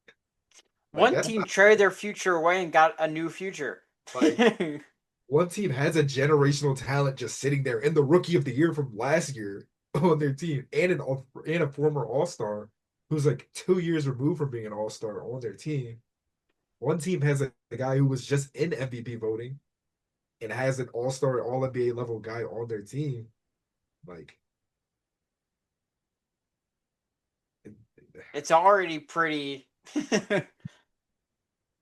[SPEAKER 2] Like
[SPEAKER 1] One
[SPEAKER 2] that's
[SPEAKER 1] team
[SPEAKER 2] not
[SPEAKER 1] traded their future away and got a new future.
[SPEAKER 2] like one team has a generational talent just sitting there and the rookie of the year from last year on their team and a former all-star who's like 2 years removed from being an all-star on their team. One team has a guy who was just in MVP voting and has an all-star, all NBA level guy on their team, like
[SPEAKER 1] It's already pretty.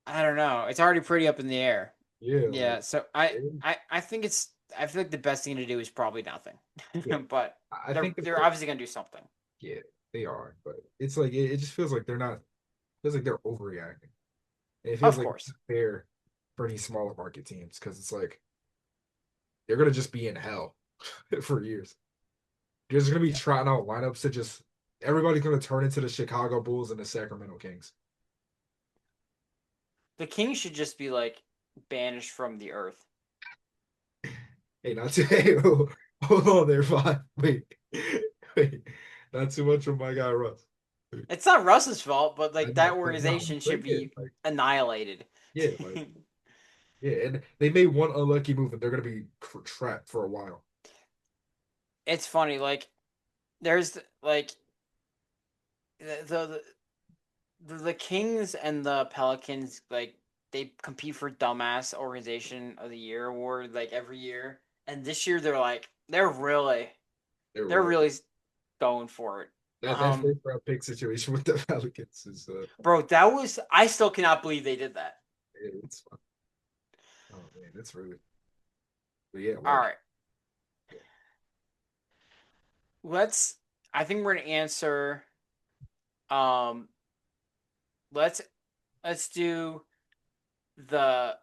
[SPEAKER 1] I don't know. It's already pretty up in the air.
[SPEAKER 2] yeah, like
[SPEAKER 1] Yeah. So I think it's. I feel like the best thing to do is probably nothing.
[SPEAKER 2] yeah.
[SPEAKER 1] But
[SPEAKER 2] I think
[SPEAKER 1] they're obviously gonna do something.
[SPEAKER 2] yeah, they are, but it's like it just feels like they're not. Feels like they're overreacting. And it feels
[SPEAKER 1] Of
[SPEAKER 2] like it's
[SPEAKER 1] course.
[SPEAKER 2] fair for any smaller market teams because it's like they're gonna just be in hell for years. They're just gonna be trotting out lineups to just everybody's gonna turn into the Chicago Bulls and the Sacramento Kings.
[SPEAKER 1] The Kings should just be like banished from the earth.
[SPEAKER 2] Hey, not too. Hey, hold on there, five. Wait. Not too much from my guy Russ.
[SPEAKER 1] It's not Russ's fault, but
[SPEAKER 2] I
[SPEAKER 1] like
[SPEAKER 2] know,
[SPEAKER 1] that
[SPEAKER 2] but no,
[SPEAKER 1] organization
[SPEAKER 2] but
[SPEAKER 1] should
[SPEAKER 2] yeah,
[SPEAKER 1] be
[SPEAKER 2] like
[SPEAKER 1] annihilated.
[SPEAKER 2] yeah, like yeah, and they made one unlucky move, and they're gonna be trapped for a while.
[SPEAKER 1] It's funny, like there's like the the Kings and the Pelicans, like they compete for dumbass organization of the year award like every year, and this year
[SPEAKER 2] They're
[SPEAKER 1] they're
[SPEAKER 2] really
[SPEAKER 1] really going for it.
[SPEAKER 2] that first round pick situation with the Pelicans is
[SPEAKER 1] Bro, that was I still cannot believe they did that.
[SPEAKER 2] yeah, it's fun. Oh man, it's really but yeah,
[SPEAKER 1] All
[SPEAKER 2] like
[SPEAKER 1] right, let's. I think we're gonna answer. Um, let's let's do the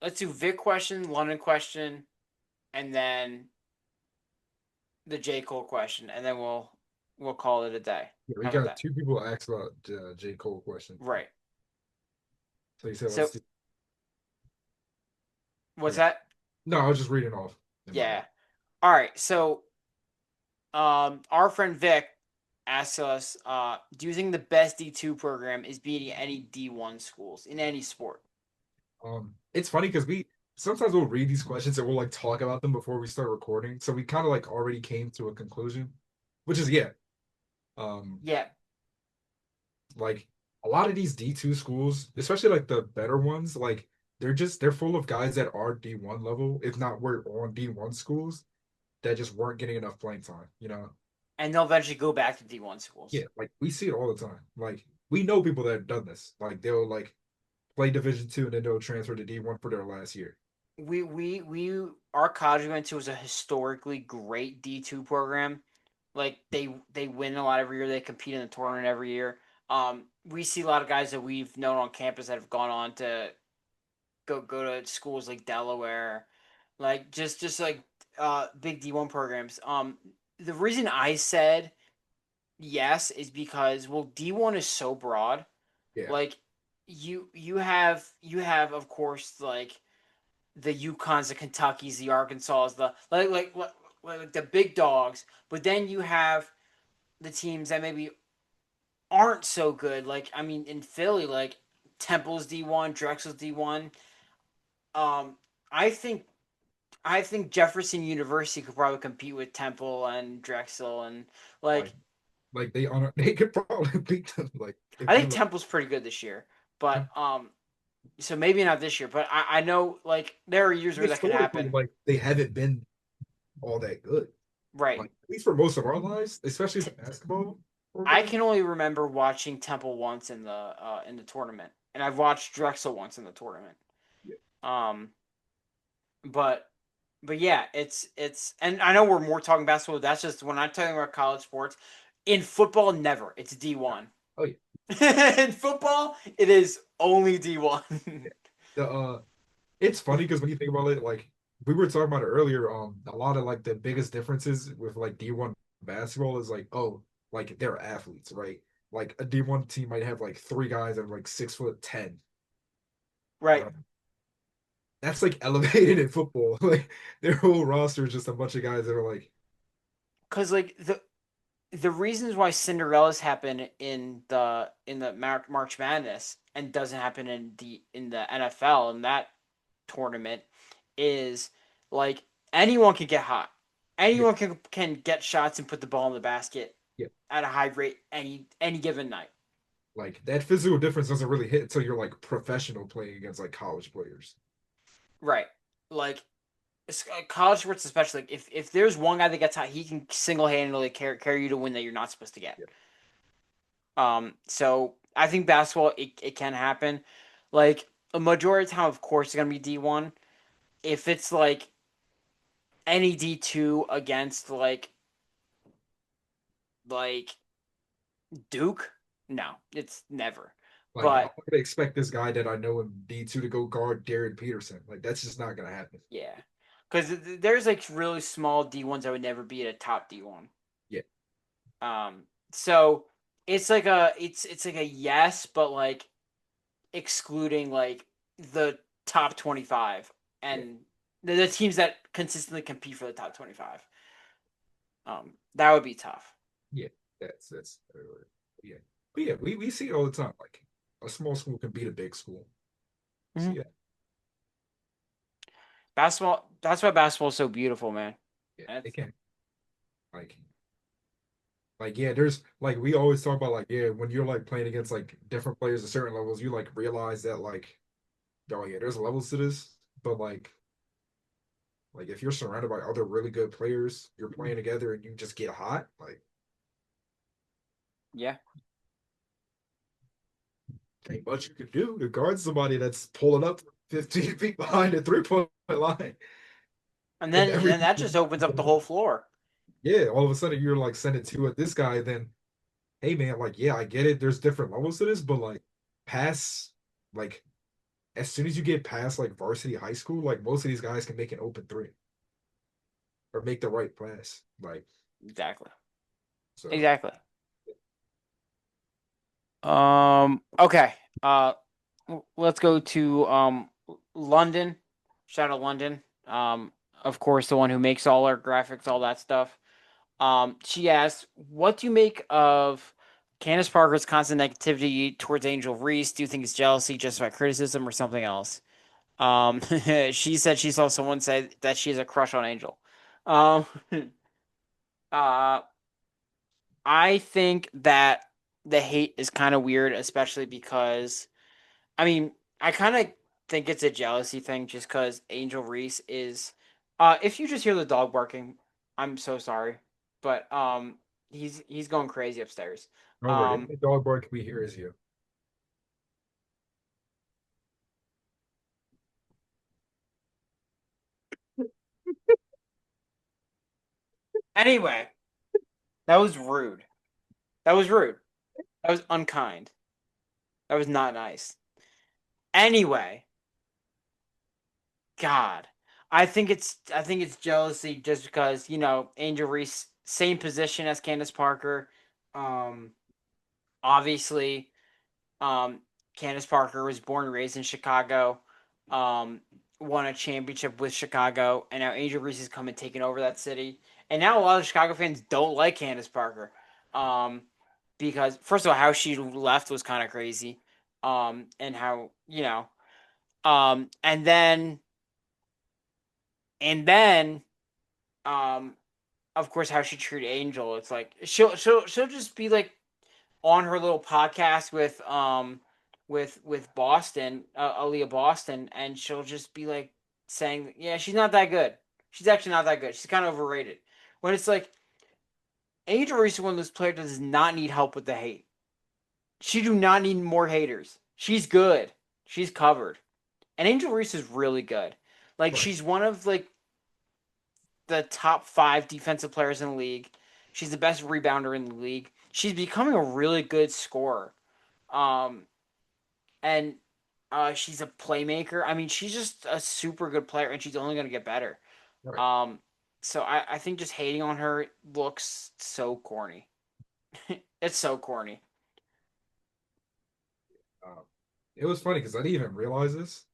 [SPEAKER 1] let's do Vic question, London question, and then the J Cole question, and then we'll call it a day.
[SPEAKER 2] yeah, we
[SPEAKER 1] How about
[SPEAKER 2] got
[SPEAKER 1] that?
[SPEAKER 2] two people asked about J. Cole question.
[SPEAKER 1] Right.
[SPEAKER 2] So you said let's
[SPEAKER 1] So
[SPEAKER 2] do
[SPEAKER 1] what's
[SPEAKER 2] okay.
[SPEAKER 1] that?
[SPEAKER 2] No, I was just reading off in my
[SPEAKER 1] Yeah.
[SPEAKER 2] note.
[SPEAKER 1] All right. So our friend Vic asked us, do you think the best D2 program is beating any D1 schools in any sport?
[SPEAKER 2] It's funny because we sometimes we'll read these questions and we'll like talk about them before we start recording. So we kind of like already came to a conclusion, which is yeah. Um,
[SPEAKER 1] Yeah.
[SPEAKER 2] like a lot of these D2 schools, especially like the better ones, like they're full of guys that are D1 level, if not were on D1 schools that just weren't getting enough playing time, you know?
[SPEAKER 1] And they'll eventually go back to D1
[SPEAKER 2] Yeah,
[SPEAKER 1] schools.
[SPEAKER 2] like we see it all the time. Like we know people that have done this. Like they'll like play Division 2 and then they'll transfer to D1 for their last year.
[SPEAKER 1] We our college we went to was a historically great D2 program. Like they win a lot every year. They compete in the tournament every year. We see a lot of guys that we've known on campus that have gone on to go to schools like Delaware, like just like big D1 programs. The reason I said yes is because well D1 is so broad.
[SPEAKER 2] Yeah,
[SPEAKER 1] Like you have of course like the Yukons, the Kentuckys, the Arkansas, the like the big dogs. But then you have the teams that maybe aren't so good. Like I mean, in Philly, like Temple's D1, Drexel's D1. Um, I think I think Jefferson University could probably compete with Temple and Drexel and
[SPEAKER 2] like
[SPEAKER 1] like
[SPEAKER 2] they on they could probably beat them. Like
[SPEAKER 1] I
[SPEAKER 2] if you
[SPEAKER 1] think
[SPEAKER 2] like
[SPEAKER 1] Temple's pretty good this year. But so maybe not this year, but I know like there are years where that could
[SPEAKER 2] historically,
[SPEAKER 1] happen.
[SPEAKER 2] like they haven't been all that good.
[SPEAKER 1] Right.
[SPEAKER 2] Like at least for most of our lives, especially the basketball
[SPEAKER 1] I
[SPEAKER 2] program.
[SPEAKER 1] can only remember watching Temple once in the tournament, and I've watched Drexel once in the tournament.
[SPEAKER 2] Yeah,
[SPEAKER 1] Um, but but yeah, it's and I know we're more talking basketball. That's just when I'm talking about college sports. In football, never. It's
[SPEAKER 2] yeah.
[SPEAKER 1] D1.
[SPEAKER 2] Oh yeah,
[SPEAKER 1] In football, it is only D1.
[SPEAKER 2] yeah. The it's funny because when you think about it, like we were talking about it earlier, a lot of like the biggest differences with like D1 basketball is like, oh, like they're athletes, right? Like a D1 team might have like three guys that are like 6'10".
[SPEAKER 1] Right.
[SPEAKER 2] Uh, that's like elevated in football. Like their whole roster is just a bunch of guys that are like,
[SPEAKER 1] Because like the reasons why Cinderellas happen in the March Madness and doesn't happen in the NFL in that tournament is like anyone can get hot.
[SPEAKER 2] yeah,
[SPEAKER 1] Anyone can get shots and put the ball in the basket
[SPEAKER 2] yeah.
[SPEAKER 1] at a high rate any given night.
[SPEAKER 2] Like that physical difference doesn't really hit until you're like professional playing against like college players.
[SPEAKER 1] Right. Like college sports especially like, if there's one guy that gets hot, he can single-handedly carry you to win that you're not supposed to get.
[SPEAKER 2] Yeah,
[SPEAKER 1] So I think basketball it can happen. Like a majority of the time, of course, it's gonna be D1. If it's like any D2 against like Duke, no, it's never.
[SPEAKER 2] like I'm
[SPEAKER 1] But
[SPEAKER 2] not gonna expect this guy that I know in D2 to go guard Darren Peterson. Like that's just not gonna happen.
[SPEAKER 1] yeah, because there's like really small D1s that would never be at a top D1.
[SPEAKER 2] Yeah,
[SPEAKER 1] So it's like a yes, but like excluding like the top 25
[SPEAKER 2] yeah.
[SPEAKER 1] and the teams that consistently compete for the top 25. That would be tough.
[SPEAKER 2] Yeah, that's yeah. But yeah, we see it all the time. Like a small school can beat a big school. So
[SPEAKER 1] Mm-hmm.
[SPEAKER 2] yeah,
[SPEAKER 1] Basketball. That's why basketball is so beautiful, man.
[SPEAKER 2] yeah,
[SPEAKER 1] And
[SPEAKER 2] it can. Like yeah, there's like we always talk about like yeah, when you're like playing against like different players at certain levels, you like realize that like oh yeah, there's levels to this. But like if you're surrounded by other really good players, you're playing together and you just get hot, like
[SPEAKER 1] yeah,
[SPEAKER 2] ain't much you can do to guard somebody that's pulling up 15 feet behind the 3 point line.
[SPEAKER 1] and
[SPEAKER 2] And
[SPEAKER 1] then
[SPEAKER 2] every
[SPEAKER 1] that just opens up the whole floor.
[SPEAKER 2] yeah, all of a sudden you're like sending two at this guy, then hey man, like yeah, I get it. There's different levels to this, but like pass like as soon as you get past like varsity high school, like most of these guys can make an open three or make the right pass. Like
[SPEAKER 1] Exactly.
[SPEAKER 2] so
[SPEAKER 1] Exactly. Okay. Let's go to London. Shout out London. Of course, the one who makes all our graphics, all that stuff. She asked, "What do you make of Candace Parker's constant negativity towards Angel Reese? Do you think it's jealousy, justified criticism, or something else?" She said she saw someone say that she has a crush on Angel. Um, uh, I think that the hate is kind of weird, especially because I mean, I kind of think it's a jealousy thing just because Angel Reese is. If you just hear the dog barking, I'm so sorry, but he's going crazy upstairs.
[SPEAKER 2] don't worry,
[SPEAKER 1] Um,
[SPEAKER 2] the dog bark we hear is you.
[SPEAKER 1] anyway, that was rude. That was rude. That was unkind. That was not nice. Anyway, God, I think it's jealousy just because Angel Reese same position as Candace Parker. Um, obviously, Um, Candace Parker was born and raised in Chicago, um, won a championship with Chicago, and now Angel Reese has come and taken over that city. And now a lot of Chicago fans don't like Candace Parker, um, because first of all, how she left was kind of crazy, and how and then, um, of course, how she treated Angel. It's like she'll just be like on her little podcast with Boston, Aaliyah Boston, and she'll just be like saying, "Yeah, she's not that good. She's actually not that good. She's kind of overrated." When it's like Angel Reese is one of those players that does not need help with the hate. She do not need more haters. She's good. She's covered. And Angel Reese is really good. Like
[SPEAKER 2] Right.
[SPEAKER 1] she's one of like the top 5 defensive players in the league. She's the best rebounder in the league. She's becoming a really good scorer. Um, and she's a playmaker. I mean, she's just a super good player, and she's only going to get better.
[SPEAKER 2] Right.
[SPEAKER 1] Um, so I think just hating on her looks so corny. It's so corny.
[SPEAKER 2] Um, it was funny because I didn't even realize this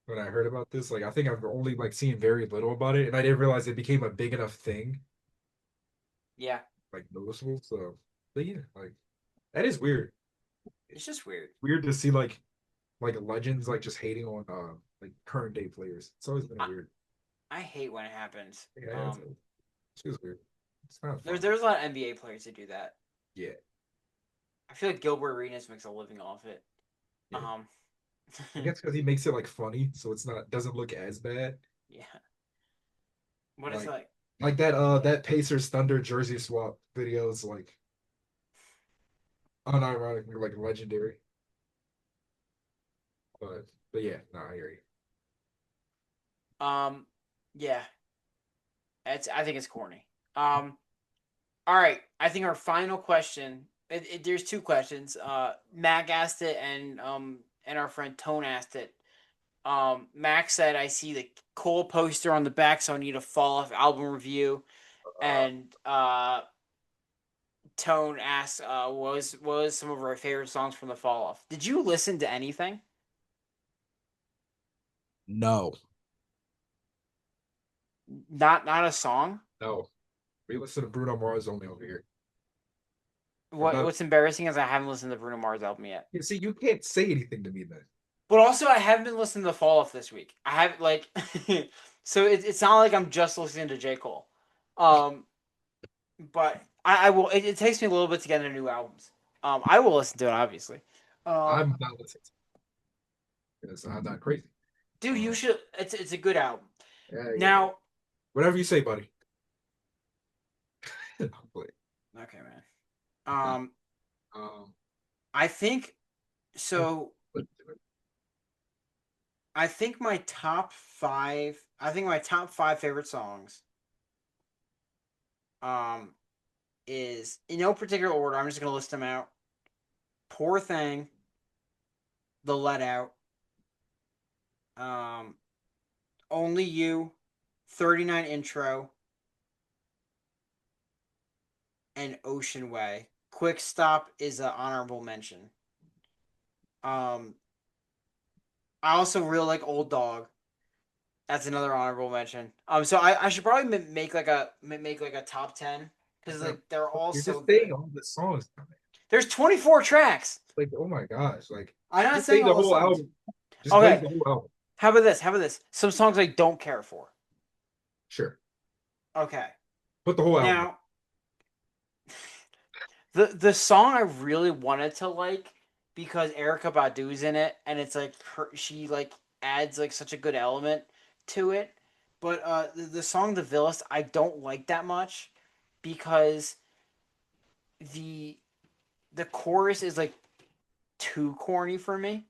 [SPEAKER 2] when I heard about this. Like I think I've only like seen very little about it, and I didn't realize it became a big enough thing,
[SPEAKER 1] Yeah,
[SPEAKER 2] like noticeable. So, but yeah, like that is weird.
[SPEAKER 1] it's just weird.
[SPEAKER 2] Weird to see like legends like just hating on like current day players. It's always been
[SPEAKER 1] I,
[SPEAKER 2] weird.
[SPEAKER 1] I hate when it happens.
[SPEAKER 2] Yeah, it's just weird. It's not fun.
[SPEAKER 1] There's a lot of NBA players that do that.
[SPEAKER 2] Yeah,
[SPEAKER 1] I feel like Gilbert Arenas makes a living off it.
[SPEAKER 2] yeah.
[SPEAKER 1] Um,
[SPEAKER 2] I guess because he makes it like funny, so it's not doesn't look as bad.
[SPEAKER 1] yeah. What is
[SPEAKER 2] Like
[SPEAKER 1] like?
[SPEAKER 2] that Pacers Thunder jersey swap video is like unironically like legendary. But yeah, no, I hear you.
[SPEAKER 1] Um, yeah. I think it's corny. All right. I think our final question. There's 2 questions. Mac asked it, and our friend Tone asked it. Mac said, "I see the Cole poster on the back, so I need a fall off album review." And Tone asked, "What was some of our favorite songs from the fall off?" Did you listen to anything?
[SPEAKER 2] No,
[SPEAKER 1] Not a song.
[SPEAKER 2] No, we listen to Bruno Mars only over here. What
[SPEAKER 1] What
[SPEAKER 2] about
[SPEAKER 1] what's embarrassing is I haven't listened to the Bruno Mars album yet.
[SPEAKER 2] you? See, you can't say anything to me then.
[SPEAKER 1] But also, I haven't been listening to Fall Off this week. I have like, so it's not like I'm just listening to J Cole. Um, but I will. It takes me a little bit to get into new albums. I will listen to it obviously.
[SPEAKER 2] I'm not listening to it because I'm not crazy.
[SPEAKER 1] Dude, you
[SPEAKER 2] Um,
[SPEAKER 1] should. It's a good album.
[SPEAKER 2] yeah.
[SPEAKER 1] Now,
[SPEAKER 2] Whatever you say, buddy. I'm playing.
[SPEAKER 1] okay, man.
[SPEAKER 2] Nah,
[SPEAKER 1] Um,
[SPEAKER 2] um,
[SPEAKER 1] I think
[SPEAKER 2] I'm
[SPEAKER 1] so.
[SPEAKER 2] playing.
[SPEAKER 1] I think my top five. I think my top five favorite songs. Um, is in no particular order. I'm just gonna list them out. Poor Thing, The Let Out, um, Only You, 39 Intro, and Ocean Way. Quick Stop is an honorable mention. Um, I also really like Old Dog. That's another honorable mention. So I should probably make like a top 10 because
[SPEAKER 2] No,
[SPEAKER 1] like they're all
[SPEAKER 2] you're
[SPEAKER 1] so
[SPEAKER 2] just saying
[SPEAKER 1] good.
[SPEAKER 2] all the songs.
[SPEAKER 1] There's 24 tracks.
[SPEAKER 2] Like, oh my gosh, like
[SPEAKER 1] I'm not
[SPEAKER 2] just
[SPEAKER 1] saying
[SPEAKER 2] name the
[SPEAKER 1] all the
[SPEAKER 2] whole
[SPEAKER 1] songs.
[SPEAKER 2] album. Just name
[SPEAKER 1] Okay,
[SPEAKER 2] the whole album.
[SPEAKER 1] how about this? How about this? Some songs I don't care for.
[SPEAKER 2] Sure.
[SPEAKER 1] Okay,
[SPEAKER 2] Put the whole album.
[SPEAKER 1] now the song I really wanted to like because Erica Badu's in it, and it's like she like adds like such a good element to it. But the song "The Villas" I don't like that much because the the chorus is like too corny for me.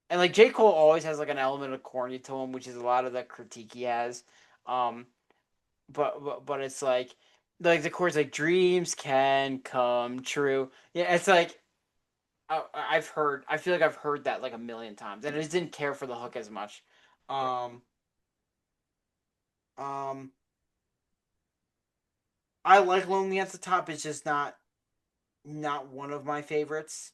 [SPEAKER 1] And like J. Cole always has like an element of corny to him, which is a lot of the critique he has. Um, but it's like the chorus like dreams can come true. Yeah, it's like I've heard. I feel like I've heard that like a million times, and I just didn't care for the hook as much. Um, um, I like Lonely at the Top. It's just not one of my favorites.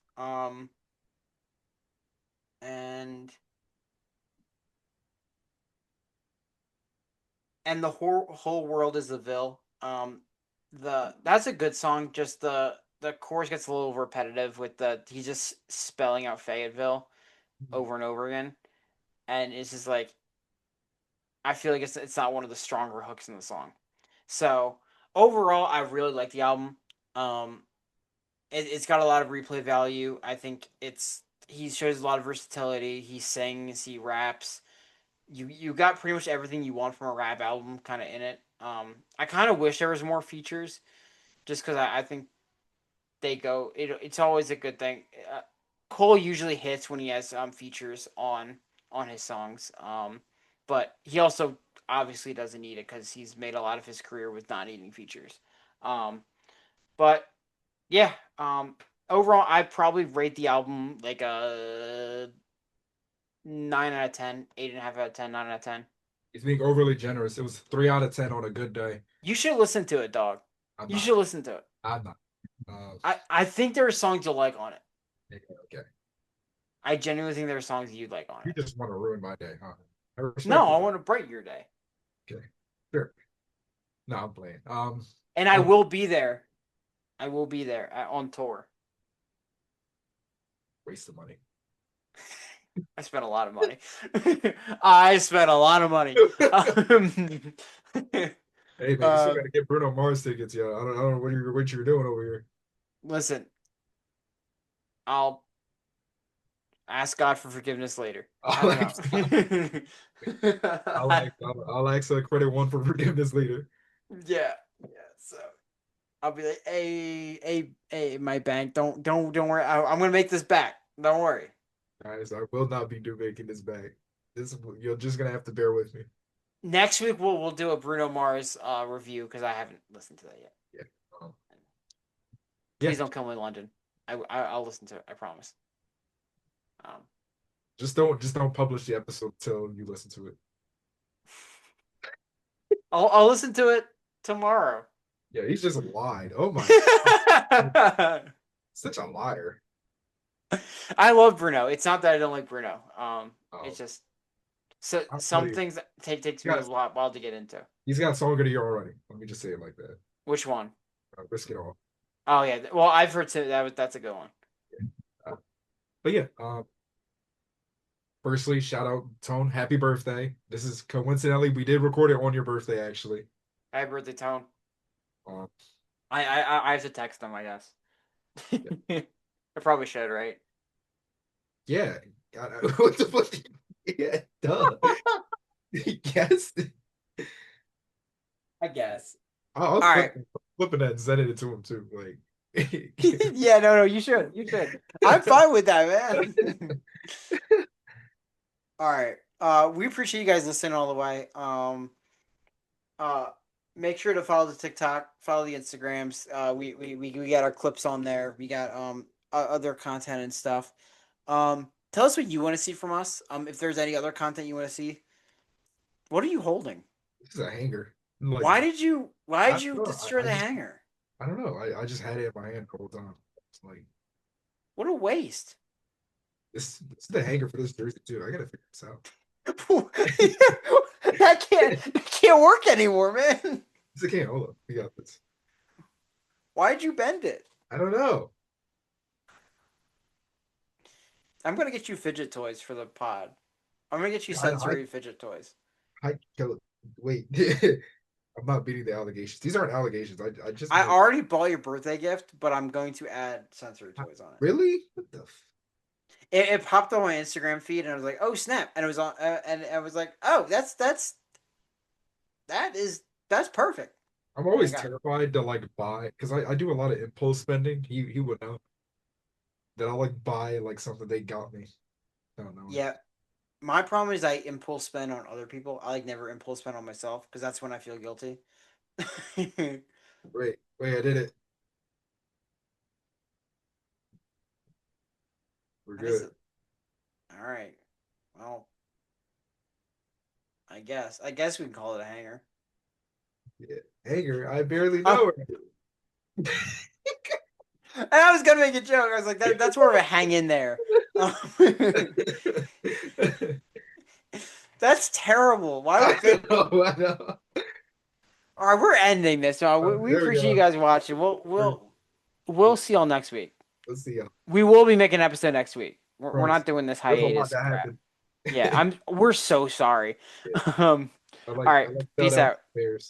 [SPEAKER 1] And the whole world is the Ville. The That's a good song. Just the chorus gets a little repetitive with the he's just spelling out Fayetteville over and over again, and it's just like I feel like it's not one of the stronger hooks in the song. So overall, I really like the album. Um, it's got a lot of replay value. I think he shows a lot of versatility. He sings, he raps. You got pretty much everything you want from a rap album kind of in it. I kind of wish there was more features, just because I think it's always a good thing. Cole usually hits when he has features on his songs. But he also obviously doesn't need it because he's made a lot of his career with not needing features. Um, but yeah, overall, I probably rate the album like a 9 out of 10, 8.5 out of 10, 9 out of 10.
[SPEAKER 2] He's being overly generous. It was 3 out of 10 on a good day.
[SPEAKER 1] You should listen to it, dog.
[SPEAKER 2] I'm
[SPEAKER 1] You
[SPEAKER 2] not.
[SPEAKER 1] should listen to it.
[SPEAKER 2] I'm not. Uh,
[SPEAKER 1] I think there are songs you'll like on it.
[SPEAKER 2] okay.
[SPEAKER 1] I genuinely think there are songs you'd like on
[SPEAKER 2] You
[SPEAKER 1] it.
[SPEAKER 2] just want to ruin my day, huh? I respect
[SPEAKER 1] No, I
[SPEAKER 2] it.
[SPEAKER 1] want to brighten your day.
[SPEAKER 2] Okay. Sure. No, I'm playing.
[SPEAKER 1] And I
[SPEAKER 2] Um,
[SPEAKER 1] will be there. I will be there on tour.
[SPEAKER 2] waste of money.
[SPEAKER 1] I spent a lot of money. I spent a lot of money.
[SPEAKER 2] Hey man, you still
[SPEAKER 1] uh,
[SPEAKER 2] got to get Bruno Mars tickets, yo. I don't know what you're doing over here.
[SPEAKER 1] listen, I'll ask God for forgiveness later.
[SPEAKER 2] I'll
[SPEAKER 1] How's
[SPEAKER 2] ask,
[SPEAKER 1] that?
[SPEAKER 2] I'll ask credit one for forgiveness later.
[SPEAKER 1] Yeah, yeah. So I'll be like, hey, my bank, don't worry. I'm gonna make this back. Don't worry.
[SPEAKER 2] Guys, I will not be making this back. You're just gonna have to bear with me.
[SPEAKER 1] Next week we'll do a Bruno Mars review because I haven't listened to that yet.
[SPEAKER 2] Yeah. Um,
[SPEAKER 1] Please
[SPEAKER 2] yeah.
[SPEAKER 1] don't kill me, London. I'll listen to it. I promise. Um,
[SPEAKER 2] Just don't publish the episode till you listen to it.
[SPEAKER 1] I'll listen to it tomorrow.
[SPEAKER 2] Yeah, he's just lied. Oh my God. Such a liar.
[SPEAKER 1] I love Bruno. It's not that I don't like Bruno.
[SPEAKER 2] Oh,
[SPEAKER 1] It's just So
[SPEAKER 2] I'll tell
[SPEAKER 1] some
[SPEAKER 2] you.
[SPEAKER 1] things takes
[SPEAKER 2] He's
[SPEAKER 1] me a
[SPEAKER 2] got,
[SPEAKER 1] lot while to get into.
[SPEAKER 2] he's got Song of the Year already. Let me just say it like that.
[SPEAKER 1] Which one?
[SPEAKER 2] Risk it all.
[SPEAKER 1] Oh yeah. Well, I've heard that's a good one.
[SPEAKER 2] Uh, but yeah, firstly, shout out Tone. Happy birthday. This is coincidentally, we did record it on your birthday, actually.
[SPEAKER 1] Happy birthday, Tone.
[SPEAKER 2] Um,
[SPEAKER 1] I have to text him, I guess. I probably should, right?
[SPEAKER 2] yeah. What the fuck? Yeah, duh. Yes.
[SPEAKER 1] I guess.
[SPEAKER 2] I'll
[SPEAKER 1] All right.
[SPEAKER 2] flipping that and sending it to him too. Like,
[SPEAKER 1] Yeah, no, you should. You should. I'm fine with that, man. All right. We appreciate you guys listening all the way. Uh, make sure to follow the TikTok, follow the Instagrams. We got our clips on there. We got other content and stuff. Tell us what you want to see from us. If there's any other content you want to see. What are you holding?
[SPEAKER 2] this is a hanger. Like,
[SPEAKER 1] Why
[SPEAKER 2] I
[SPEAKER 1] did
[SPEAKER 2] don't
[SPEAKER 1] you
[SPEAKER 2] know.
[SPEAKER 1] destroy the hanger?
[SPEAKER 2] I don't know. I just had it in my hand the whole time. It's like
[SPEAKER 1] What a waste.
[SPEAKER 2] this is the hanger for this jersey too. I gotta figure this out.
[SPEAKER 1] That can't work anymore, man.
[SPEAKER 2] It's a can. Hold up. We got this.
[SPEAKER 1] Why'd you bend it?
[SPEAKER 2] I don't know.
[SPEAKER 1] I'm gonna get you fidget toys for the pod. I'm gonna get you
[SPEAKER 2] I
[SPEAKER 1] sensory fidget toys.
[SPEAKER 2] kill it. Wait. I'm not beating the allegations. These aren't allegations. I just
[SPEAKER 1] I
[SPEAKER 2] made
[SPEAKER 1] already bought your birthday gift, but I'm going to add sensory toys on it.
[SPEAKER 2] really? What the
[SPEAKER 1] It popped on my Instagram feed, and I was like, "Oh snap!" And it was on, and I was like, "Oh, that's perfect."
[SPEAKER 2] I'm
[SPEAKER 1] And I
[SPEAKER 2] always
[SPEAKER 1] got
[SPEAKER 2] terrified to like buy because I do a lot of impulse spending. He would know that I'll like buy like something they got me. I don't know.
[SPEAKER 1] yeah. My problem is I impulse spend on other people. I like never impulse spend on myself because that's when I feel guilty.
[SPEAKER 2] Wait, I did it. We're
[SPEAKER 1] That is
[SPEAKER 2] good.
[SPEAKER 1] it. All right. Well, I guess we can call it a hanger.
[SPEAKER 2] Yeah. Hager, I barely
[SPEAKER 1] Oh,
[SPEAKER 2] know
[SPEAKER 1] and I was gonna make a joke. I was like, that's more of a hang in there.
[SPEAKER 2] her.
[SPEAKER 1] That's terrible. Why
[SPEAKER 2] I
[SPEAKER 1] would they?
[SPEAKER 2] know, I know.
[SPEAKER 1] All right, we're ending this. We
[SPEAKER 2] There we
[SPEAKER 1] appreciate you
[SPEAKER 2] go.
[SPEAKER 1] guys watching. We'll see y'all next week.
[SPEAKER 2] Let's see.
[SPEAKER 1] We will be making an episode next week. We're
[SPEAKER 2] Promise.
[SPEAKER 1] not doing this
[SPEAKER 2] There's a lot
[SPEAKER 1] hiatus
[SPEAKER 2] that
[SPEAKER 1] crap.
[SPEAKER 2] happened.
[SPEAKER 1] Yeah, we're so sorry.
[SPEAKER 2] Yeah.
[SPEAKER 1] All right,
[SPEAKER 2] I like
[SPEAKER 1] peace
[SPEAKER 2] shout out
[SPEAKER 1] out.
[SPEAKER 2] Bears.